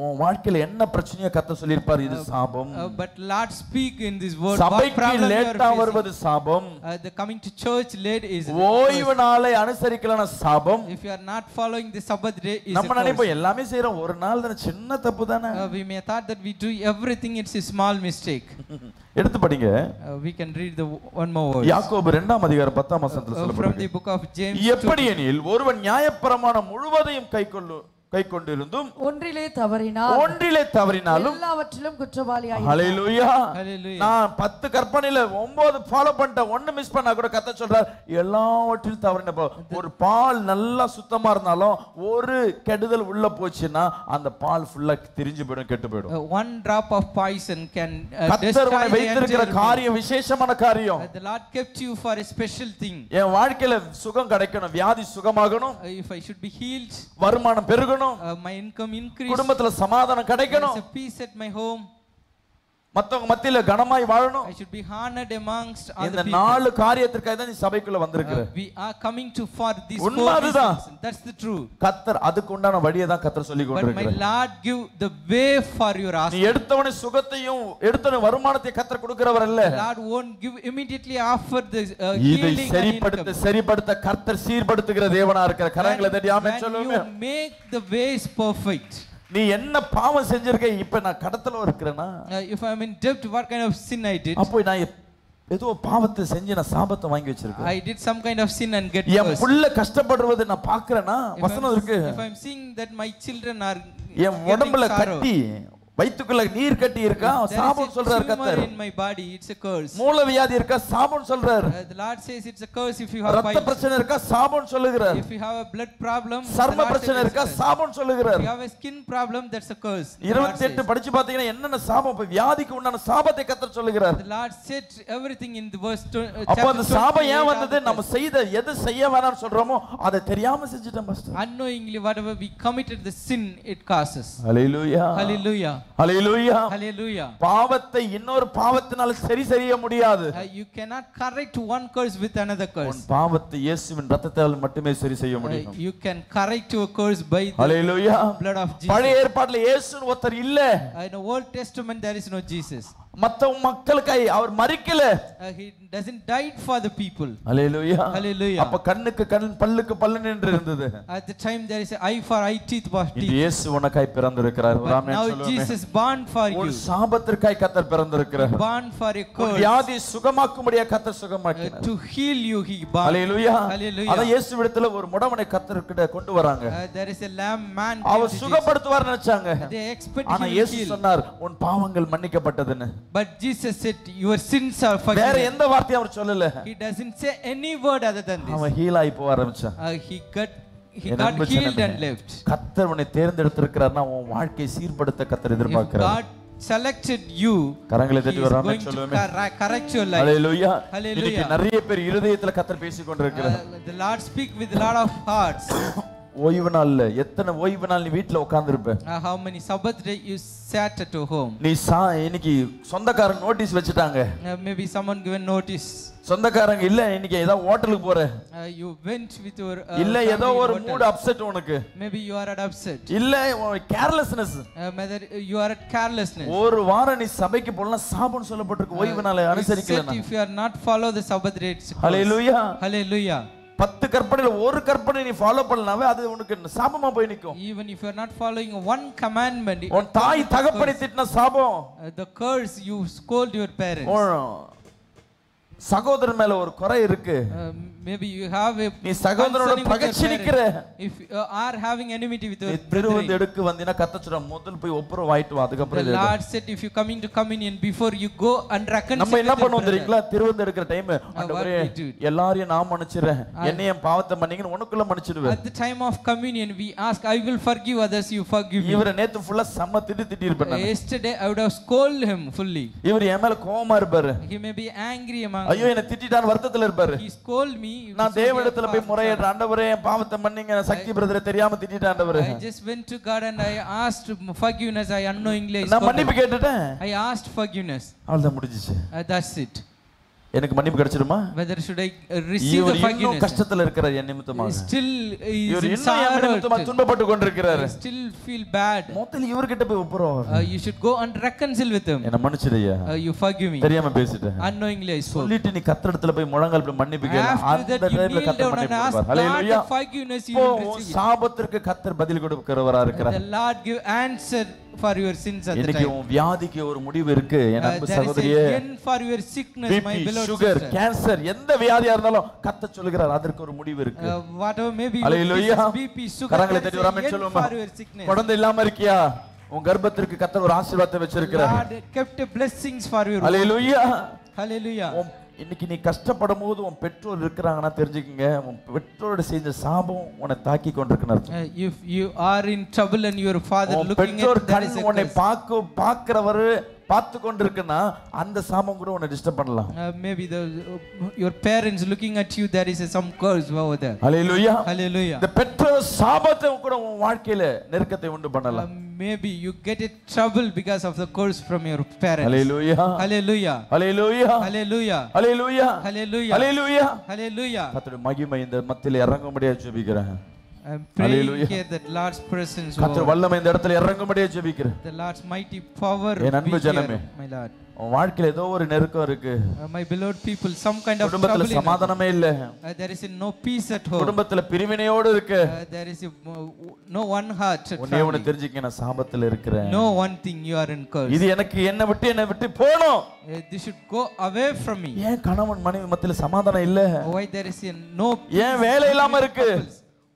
உன் வாழ்க்கையில என்ன பிரச்சனையை கர்த்தர் சொல்லிருப்பார், இது சாபம். But Lord speak in this word. சபைக்கு லேட்டா வருவது சாபம். The coming to church late is ஓய்வு நாளை அனுசரிக்கலனா சாபம். If you are not following the Sabbath day is நம்ம நினைப்போம் எல்லாமே செய்றோம், ஒரு நாள் தான, சின்ன தப்பு தானே. We may thought that we do everything, it's a small mistake. எடுத்து படிங்க. We can read the one more word. யாக்கோபு 2ஆம் அதிகாரம் 10ஆம் வசனத்துல சொல்லப்படுது. From the book of James. எப்படியெனில் ஒருவன் நியாயப்பிரமாணம் முழுவதையும் கைக்கொண்டிருந்தும் ஒன்றிலே தவறினாலும் எல்லாவற்றிலும் குற்றவாளியாய். ஹல்லேலூயா. Hallelujah. நான் 10 கற்பனையில 9 ஃபாலோ பண்ணிட்டேன், 1 மிஸ் பண்ணா கூட கர்த்தர் சொல்றார் எல்லாவற்றிலும் தவறினப்போ. ஒரு பால் நல்லா சுத்தமா இருந்தாலும் ஒரு கெடுதல் உள்ள போச்சுன்னா அந்த பால் ஃபுல்லா திரிஞ்சு போய்டும், கெட்டு போய்டும். One drop of poison can கர்த்தர் உன்னை வைத்திருக்கிற காரியம் விசேஷமான காரியம். The Lord kept you for a special thing. என் வாழ்க்கையில சுகம் கிடைக்கணும், வியாதி சுகமாகணும், If I should be healed, வருமானம் பெருகணும், my income increase, குடும்பத்துல சமாதானம் கிடைக்கணும், there is a peace at my home, மத்தவங்க மத்தியில கனமாய் வாழணும். I should be honored amongst other இந்த people. 4 காரியத்திற்காக தான் நீ சபைக்குள்ள வந்திருக்கிற. We are coming to for these 4 உண்மைதான். reasons. That's the truth. கர்த்தர் அதுக்கு உண்டான வழியை தான் கர்த்தர் சொல்லி But my கொண்டிருக்கிறார். Lord give the way for your நீ asking. எடுத்தவனே சுகத்தையும் எடுத்தவனே வருமானத்தையும் கர்த்தர் கொடுக்கிறவர் அல்ல. Lord won't give immediately offer the இதை healing and சரிப்படுத்த கர்த்தர் சீர்படுத்துகிற தேவனா இருக்கிற. கரங்களை தட்டி ஆமென் சொல்லுங்க. you make the ways perfect. நீ என்ன பாவம் செஞ்சிருக்க, இப்ப நான் கடத்தல இருக்கிறேனா, If I am in debt, what kind of sin I did? அப்போ நான் ஏதோ பாவத்தை செஞ்சு நான் சாபத்தை வாங்கி வச்சிருக்கேன். I did some kind of sin and get N cursed. புள்ள கஷ்டப்படுறதை நான் பார்க்கறேனா, வசனம் இருக்கு. If I am seeing that my children are என் உடம்புல கட்டி வயித்துக்குள்ள நீர் கட்டி இருக்கா, சாபம் சொல்றார் கர்த்தர். in my body, it's a curse. மூல வியாதி இருக்கா, சாபம் சொல்றார். The Lord says it's a curse if you have ரத்த பிரச்சனை இருக்கா, சாபம் சொல்லுகிறார். if you have a blood problem, சர்ம பிரச்சனை இருக்கா, சாபம் சொல்லுகிறார். if you have a skin problem, that's a curse. 28 படிச்சு பாத்தீங்கன்னா என்னென்ன சாபம், இப்ப வியாதிக்கு உண்டான சாபத்தை கர்த்தர் சொல்லுகிறார். The Lord said everything in the verse அப்ப அந்த சாபம் ஏன் வந்தது, நம்ம செய்த எது செய்ய வேணாம்னு சொல்றோமோ அதை தெரியாம செஞ்சிட்டோம் pastor. unknowingly whatever we committed the sin it causes. Hallelujah, hallelujah, hallelujah, hallelujah. பாவத்தை இன்னொரு பாவத்தினால சரி செய்ய முடியாது. You cannot correct one curse with another curse. உன் பாவத்தை இயேசுவின் இரத்தத்தால் மட்டுமே சரி செய்ய முடியும். You can correct your curse by the hallelujah, blood of Jesus. பழைய ஏற்பாட்டில் இயேசுன்னு ஒருத்தர் இல்ல. In the Old Testament there is no Jesus. மத்த மக்களுக்காய் அவர் மரிக்கல. He doesn't die for the people. Hallelujah, hallelujah. அப்ப கண்ணுக்கு கண் பல்லுக்கு பல்லு என்று இருந்தது. At the time there is eye for eye, teeth for teeth. இயேசு உனக்காய் பிறந்திருக்கிறார். ஆமென் now சொல்லுங்க. Jesus born for you. ஒரு சாபத்திற்காய் கர்த்தர் பிறந்திருக்கிறார். born for a curse. வியாதி சுகமாக்கும்படியா கர்த்தர் சுகமாக்கினார். to heal you he born. Hallelujah, hallelujah. அத இயேசுவிடத்துல ஒரு முடவனை கர்த்தர்கிட்ட கொண்டு வராங்க. there is a lamb man. அவர் சுகப்படுத்துவார் நினைச்சாங்க. they expect ஆனா இயேசு சொன்னார் உன் பாவங்கள் மன்னிக்கப்பட்டதுன்னு. but Jesus said your sins are forgiven. வேற எந்த வார்த்தையும் அவர் சொல்லல. he doesn't say any word other than this. அவன் ஹீல் ஆயி போக ஆரம்பிச்சான். he got healed and left. கர்த்தர் உன்னை தேர்ந்தெடுத்திருக்கிறார்னா உன் வாழ்க்கையை சீர்படுத்த கர்த்தர் எதிர்பார்க்கிறார். God selected you, கரங்களை he தட்டி is ஒரு ஆமென் going to சொல்லுவோமே. correct your life. Hallelujah. Hallelujah. இன்னைக்கு நிறைய பேர் இருதயத்துல கர்த்தர் பேசிக் கொண்டிருக்கிறார். The Lord speak with a lot of hearts. ஓய்வு நாள்ல எத்தனை ஓய்வு நாள் நீ வீட்ல உட்கார்ந்திருப்ப? How many Sabbath day you sat at home? நீ இன்னைக்கு சொந்தக்காரங்க நோட்டீஸ் வச்சிட்டாங்க. Maybe someone given notice. சொந்தக்காரங்க இல்ல இன்னைக்கு ஏதோ ஹோட்டலுக்கு போற. You went with your இல்ல ஏதோ ஒரு மூட் அப்செட் உனக்கு. Maybe you are at upset. இல்ல carelessness. Whether you are at carelessness. ஒரு வாரம் நீ சபைக்கு போறலாம் சாபம் சொல்லப்பட்டிருக்கு ஓய்வு நாளை அனுசரிக்கலனா. If you are not follow the Sabbath days. Hallelujah. Hallelujah. 10 கற்பனையில ஒரு கற்பனை நீ ஃபாலோ பண்ணலாமே அது உனக்கு சாபமா போய் நிக்கும். Even if you are not following one commandment, உன் தாய் தகப்பனை திட்டின சாபம். The curse you scold your parents. சகோதரன் மேல ஒரு குறை இருக்கு. Maybe you have a நீ சகோதரனோட பகைச்சு நிக்கிற. If you are having enmity with your திருவந்து எடுக்க வந்தினா கத்தச்சுற முதல் போய் ஒப்புரவு ஆயிட்டு வா அதுக்கு The Lord said if you come into communion before you go and reconcile. நம்ம என்ன பண்ணுவோம் தெரியுங்களா? திருவந்து எடுக்கிற டைம் ஆண்டவரே எல்லாரையும் நான் மன்னிச்சிரேன். என்னைய பாவத்தை மன்னிங்க உனக்குள்ள மன்னிச்சிடுவேன். At the time of communion we ask I will forgive others, you forgive me. இவர நேத்து ஃபுல்லா சம்ம திட்டி இருப்பேன் நான். Yesterday I would have scolded him fully. இவர் என் மேல கோவமா இருப்பாரு. He may be angry among ஐயோ என்ன திட்டிட்டான் வருத்தத்துல இருப்பாரு. He scold me. நான் தேவனிடத்துல போய் முறையிடுறேன் ஆண்டவரே என் பாவத்தை மன்னிங்க சக்தி பிரதரை தெரியாம திட்டிட்டான் ஆண்டவரே. I just went to God and I asked forgiveness. I unknowingly நான் மன்னிப்பு கேட்டுட்டேன். I asked forgiveness. அவ்வளவுதான் முடிஞ்சிச்சு. That's it. எனக்கு மன்னிப்பு கிடைச்சிடுமா? Whether should I receive the forgiveness? இன்னும் கஷ்டத்துல இருக்கிறார் என் நிமித்தமாக. Still is in sorrow. நிமித்தமாக துன்பப்பட்டு கொண்டிருக்கிறார். Still feel bad. முதல்ல இவர்கிட்ட போய் ஒப்புரவு. You should go and reconcile with him. என்ன மன்னிச்சிடுயா. You forgive me. தெரியாம பேசிட்டேன். Unknowingly I spoke. சொல்லிட்டு நீ கர்த்தரிடத்துல போய் முழங்கால் போய் மன்னிப்பு கேளு. அந்த டைம்ல கர்த்தர் மன்னிப்பு கொடுப்பார். ஹalleluya. Forgiveness you will receive. சாபத்திற்கு கர்த்தர் பதில் கொடுக்கிறவரா இருக்கிறார். The Lord give answer for your sins at the time. இன்னைக்கு உன் வியாதிக்கு ஒரு முடிவு இருக்கு என் அன்பு சகோதரியே. There is an end for your sickness, my beloved sugar, sister. cancer எந்த வியாதியா இருந்தாலும் கர்த்தர் சொல்லுகிறார் அதற்கு ஒரு முடிவு இருக்கு. Whatever may be Hallelujah. BP, sugar, கரங்களை தட்டி ஒரு ஆமென் சொல்லுமா? குழந்தை இல்லாம இருக்கியா? உன் கர்ப்பத்திற்கு கர்த்தர் ஒரு ஆசீர்வாதத்தை வச்சிருக்கிறார். God kept blessings for your Hallelujah. Hallelujah. இன்னைக்கு நீ கஷ்டப்படும் போது உன் பெற்றோர் இருக்கிறாங்கன்னா தெரிஞ்சுக்கங்க உன் பெற்றோரோட செஞ்ச சாபம் உன்னை தாக்கி கொண்டிருக்கிறார். If you are in trouble and your father looking at that is உன்னை பார்க்கிறவர் பார்த்து கொண்டிருக்கனா அந்த சாபம் கூட உன்னை டிஸ்டர்ப் பண்ணலாம். Maybe your parents looking at you there is some curse over there. Hallelujah. Hallelujah. இந்த பெற்றோர் சாபத்தை கூட உன் வாழ்க்கையில நெருக்கத்தை உண்டு பண்ணலாம். Maybe you get in trouble because of the curse from your parents. Hallelujah. Hallelujah. Hallelujah. Hallelujah. Hallelujah. Hallelujah. Hallelujah. Hallelujah. கர்த்தருடைய மகிமை இந்த மத்தியில இறங்கும்படியா ஜெபிக்கிறேன். I'm praying here that Lord's presence கர்த்தர் வல்லமை இந்த இடத்துல இறங்கும்படியா ஜெபிக்கிறேன். The Lord's mighty power என் அன்பு ஜனமே my Lord. உன் வாழ்க்கையில ஏதோ ஒரு நெருக்கம் இருக்கு. My beloved people, some kind of குடும்பத்துல சமாதானமே இல்ல. There is no peace at home. குடும்பத்துல பிரிவினையோடு இருக்கு. There is no one heart at உன்னை உன்னை தெரிஞ்சுக்க நான் சாபத்துல இருக்கிறேன். No one thing you are in curse. இது எனக்கு என்னை விட்டு போணும். This should go away from me. ஏன் கணவன் மனைவி மத்தியில சமாதானம் இல்ல? Why there is no ஏன் வேலை இல்லாம இருக்கு?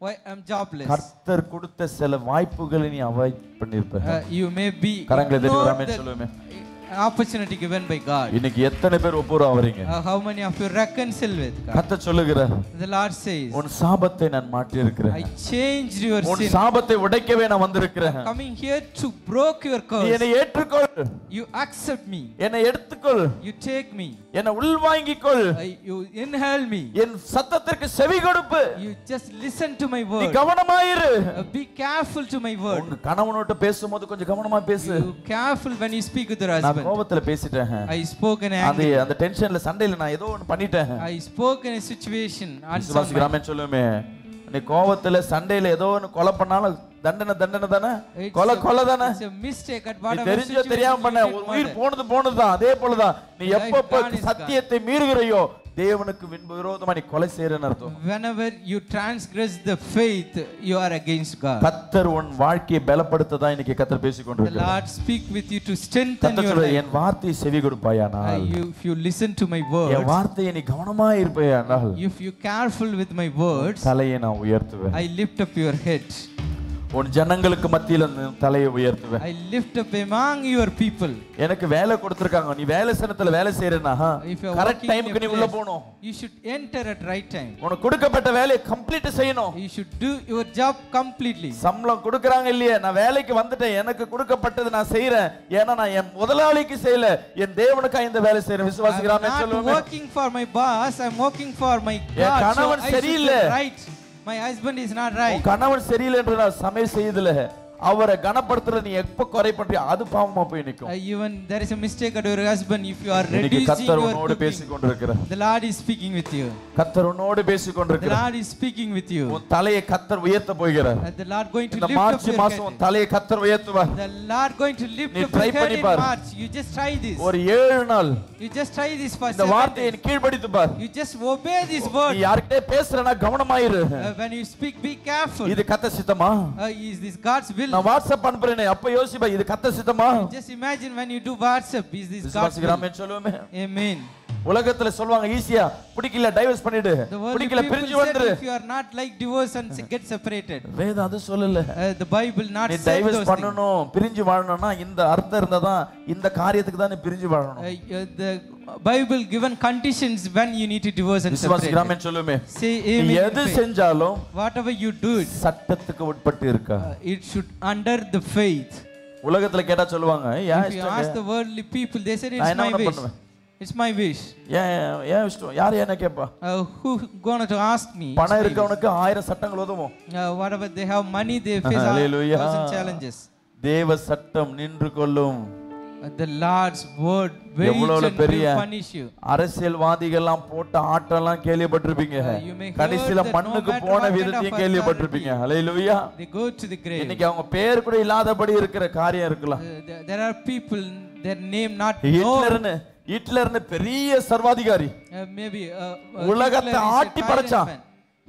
Why I'm jobless? கர்த்தர் கொடுத்த சில வாய்ப்புகளை நீ அவாய்ட் பண்ணிருப்ப. You may be கரங்களை தட்டி ஒரு ஆமென் சொல்லுமே. Opportunity given by God. இன்னைக்கு எத்தனை பேர் ஒப்புரவாவீங்க? How many of you reconcile with God? கர்த்தர் சொல்லுகிறார். The Lord says, உன் சாபத்தை நான் மாற்றி இருக்கிறேன். I changed your sin. உன் சாபத்தை உடைக்கவே நான் வந்திருக்கிறேன். Coming here to break your curse. என்னை ஏற்றுக்கொள். You accept me. என்னை எடுத்துக்கொள். You take me. என்னை உள்வாங்கிக்கொள். You inhale me. என் சத்தத்திற்கு செவி கொடுப்பு. You just listen to my நீ word. கவனமாயிரு. Be careful to my word. உன் கணவனோட பேசும்போது கொஞ்சம் கவனமா பேசு. You careful when you speak with your husband. நான் கோபத்துல பேசிட்டேன். I spoke in anger. அந்த டென்ஷன்ல சண்டையில நான் ஏதோ ஒன்னு பண்ணிட்டேன். I spoke in a situation. விசுவாசிக்கிறாமே சொல்லுமே. நீ கோபத்துல சண்டையில ஏதோ ஒன்னு கொலை பண்ணாலும் தண்டனை தானே? கொலை தானே? It's a mistake at whatever situation. தெரிஞ்சோ தெரியாம பண்ண ஒரு உயிர் போனதுதான். அதே போலதான் நீ எப்பப்ப சத்தியத்தை மீறுகிறையோ தேவனுக்கு விரோதமா நீ கொலை செய்றன்னு அர்த்தம். Whenever you transgress the faith, you are against God. கர்த்தர் உன் வாழ்க்கையை பலப்படுத்ததா இன்னைக்கு கர்த்தர் பேசிக் கொண்டிருக்கிறார். The Lord speak with you to strengthen your life. என் வார்த்தையை செவி கொடுப்பாயானால், if you listen to my words, என் வார்த்தையை நீ கவனமா இருப்பாயானால், if you careful with my words, தலையை நான் உயர்த்துவேன். I lift up your head. உன் ஜனங்களுக்கு மத்தியில தலையை உயர்த்துவேன். I lift up among your people. எனக்கு வேலை கொடுத்திருக்காங்க, நீ வேலை ஸ்தலத்துல வேலை செய்யறேன்னா கரெக்ட் டைம்க்கு நீ உள்ள போணும். You should enter at right time. உனக்கு கொடுக்கப்பட்ட வேலையை கம்ப்ளீட் செய்யணும். You should do your job completely. சம்பளம் கொடுக்கறாங்க இல்லையே, நான் வேலைக்கு வந்துட்டேன், எனக்கு கொடுக்கப்பட்டது நான் செய்றேன். ஏன்னா நான் என் முதலாளிக்கு செய்யல, என் தேவனுக்காக இந்த வேலை செய்றேன். விசுவாசிக்கிறானே சொல்லுங்க. I'm not working for my boss, I'm working for my God. என் கணவன் சரியில்லை. Right. My husband is not right. கணவன் சரியில்லை என்று நான் சமையல் செய்யல, அவரை கனப்படுத்துறது நீ எப்ப குறை பண்றியா அது பாவமா போய் நிக்கும். Even there is a mistake at your husband if you are reducing கர்த்தர் your உன்னோடு பேசிக் கொண்டிருக்கிறார். The Lord is speaking with you. கர்த்தர் உன்னோடு பேசிக் கொண்டிருக்கிறார். The Lord is speaking with you. உன் தலையை கர்த்தர் உயர்த்த போகிறார். The Lord going to lift up March மாசம் உன் தலையை கர்த்தர் உயர்த்துவார். The Lord going to lift up your head in March. You just try this. ஒரு 7 நாள் You just try this for 7 days. இந்த வார்த்தையை கீழ்ப்படித்து பார். You just obey this word. நீ யார்கிட்ட பேசுறனா கவனமாயிரு. When you speak, be careful. இது கர்த்தர் சித்தமா? Is this God's will? நான் வாட்ஸ்அப் அனுப்புறேனே, அப்ப யோசிப்பா இது கர்த்தர் சித்தமா? Just imagine when you do WhatsApp, is this God's will? சொல்லுவோமே. Amen. உலகத்துல சொல்வாங்க ஈஸியா பிடிக்கல டைவர்ஸ் பண்ணிடு, பிடிக்கல பிரிஞ்சு வந்துரு. If you are not like divorce and get separated. வேதம் அது சொல்லல. The Bible not say those things. Divorce பண்ணனும் பிரிஞ்சு வாழணும்னா இந்த அர்த்தம் இருந்தாதான் இந்த காரியத்துக்கு தான் நீ பிரிஞ்சு வாழணும். The Bible given conditions when you need to divorce and separate. விசுவாசிக்கிறாமே சொல்லுமே. Say amen. எது செஞ்சாலும் whatever you do சட்டத்துக்கு உட்பட்டு இருக்கா? It should under the faith. உலகத்துல கேட்டா சொல்லுவாங்க if you ask the worldly people they say it's my wish. It's my wish. ஏன் இஷ்டம்? யார் என்ன கேப்பா? Who going to ask me? பணம் இருக்கவனுக்கு 1000 சட்டங்கள் உதவும். Whatever they have money they face thousand challenges. தேவ சட்டம் நின்று கொள்ளும். The Lord's word will punish you. அரசியல்வாதிகள் எல்லாம் போட்ட ஆட்டெல்லாம் கேள்விப்பட்டிருப்பீங்க. கடைசில மண்ணுக்கு போன விதத்தையும் கேள்விப்பட்டிருப்பீங்க. ஹalleluya. They go to the grave. இன்னைக்கு அவங்க பேர் கூட இல்லாதபடி இருக்கிற காரியம் இருக்கலாம். There are people their name not known. ஹிட்லர்னு பெரிய சர்வாதிகாரி, maybe உலகத்தை ஆட்டி படைச்சான்.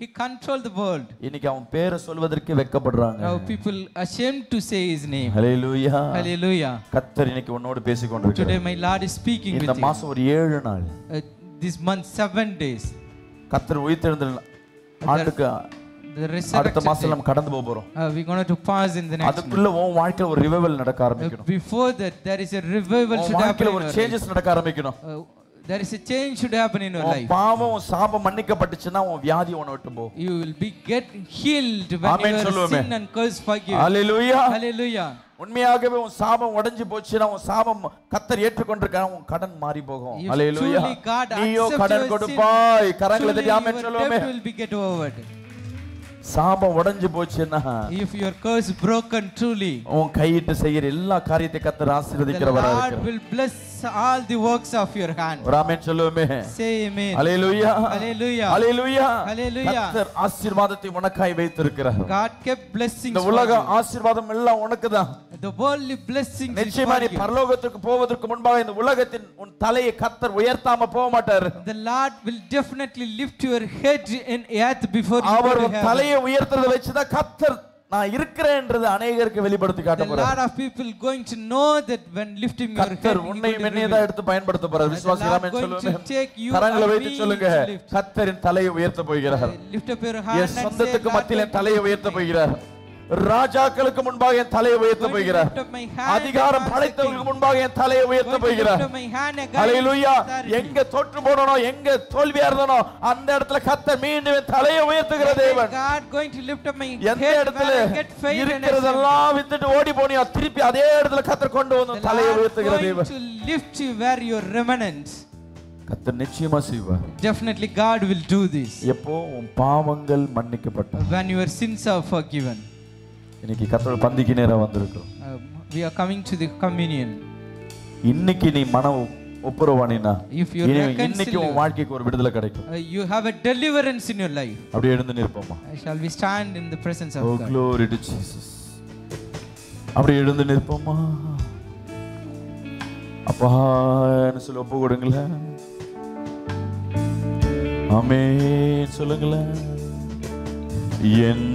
He controlled the world. இன்னைக்கு அவன் பேரை சொல்வதற்கு வெட்கப்படுறாங்க. Now people ashamed to say his name. Hallelujah. Hallelujah. கர்த்தர் இன்னைக்கு உன்னோடு பேசிக் கொண்டிருக்கிறார். Today my Lord is speaking with you. இந்த மாசம் ஒரு 7 நாள். This month 7 days. கர்த்தர் உயிர்த்தெழுந்த ஆண்டுக்கு அடுத்த மாசம் நம்ம கடந்து போறோம். We going to pause in the next. அதுக்குள்ள உன் வாழ்க்கையில ஒரு ரிவைவல் நடக்க ஆரம்பிக்கணும். Before that there is a revival should happen. ஒரு சேஞ்சஸ் நடக்க ஆரம்பிக்கணும். There is a change should happen in your life. பாவம் சாபம் மன்னிக்கப்பட்டுச்சுனா உன் வியாதி உன்னை விட்டு போ. You will be get healed when your sin and curse forgive. Hallelujah. Hallelujah. உண்மையாகவே உன் சாபம் உடைஞ்சு போச்சுனா உன் சாபம் கர்த்தர் ஏற்றுக்கொண்டிருக்கான், உன் கடன் மாறி போகும். Hallelujah. நீயோ கடன் கொடுப்பாய். கரங்களை தட்டி ஆமென் சொல்லுவோமே. Debt will be get over. சாபம் உடைஞ்சு போச்சுனா, if your curse broken truly, உன் கையிட்டு செய்யற எல்லா காரியத்தை கர்த்தர் ஆசீர்வதிக்கிறவரா இருக்கிறார். God will bless all the works of your hand. ஆமென் சொல்லுவோமே. Say amen. Hallelujah. Hallelujah. Hallelujah. Hallelujah. கர்த்தர் ஆசீர்வாதத்தை உனக்காய் வைத்திருக்கிறார். God kept blessings. இந்த உலக ஆசீர்வாதம் எல்லாம் உனக்குதான். The worldly blessings. நிச்சயமா நீ பரலோகத்துக்கு போவதற்கு முன்பாக இந்த உலகத்தின் உன் தலையை கர்த்தர் உயர்த்தாம போக மாட்டார். The Lord will definitely lift your head in earth before you go to heaven. தலையை உயர்த்தறத வெச்சு தான் கர்த்தர் நான் இருக்கிறேன்ன்றது अनेகருக்கு வெளிப்படுத்தி காட்ட போறார். A lot of people going to know that when lifting your head கர்த்தர் உன்னை என்னைய தான் எடுத்து பயன்படுத்த போறார். விசுவாசிக்கலாமே சொல்லுங்க. கரங்களை வைத்து சொல்லுங்க, கர்த்தரின் தலையை உயர்த்த போகிறார். Lift up your hand and say, சொந்தத்துக்கு மத்தியிலே தலையை உயர்த்த போகிறார். ராஜாக்களுக்கு முன்பாக என் தலையை உயர்த்த போகிறார். அதிகாரம் படைத்தவர்களுக்கு முன்பாக என் தலையை உயர்த்த போகிறார். ஹalleluya. எங்க தோற்று போறனோ, எங்க தோல்வியா இருந்தனோ அந்த இடத்துல கர்த்தர் மீண்டும் என் தலையை உயர்த்துகிற தேவன். God going to lift up my head. எந்த இடத்துல இருக்கிறதெல்லாம் விட்டுட்டு ஓடி போனியோ திருப்பி அதே இடத்துல கர்த்தர் கொண்டு வந்து தலையை உயர்த்துகிற தேவன். To lift you where your remnants. கர்த்தர் நிச்சயமா செய்வார். Definitely God will do this. எப்போ உன் பாவங்கள் மன்னிக்கப்பட்டது, when your sins are forgiven. இன்னைக்கு கர்த்தர் பந்திக்கு நேரா வந்திருக்கோம். We are coming to the communion. இன்னைக்கு நீ மன ஒப்புரவானினா இன்னைக்கு உன் வாழ்க்கைக்கு ஒரு விடுதலை கிடைக்கும். You have a deliverance in your life. அப்படியே எழுந்து நிற்போமா? Shall we stand in the presence of God? Oh glory to Jesus. அப்படியே எழுந்து நிற்போமா? அப்பான்னு சொல்லி ஒப்பு கொடுங்களேன். ஆமென் சொல்லுங்களேன். என்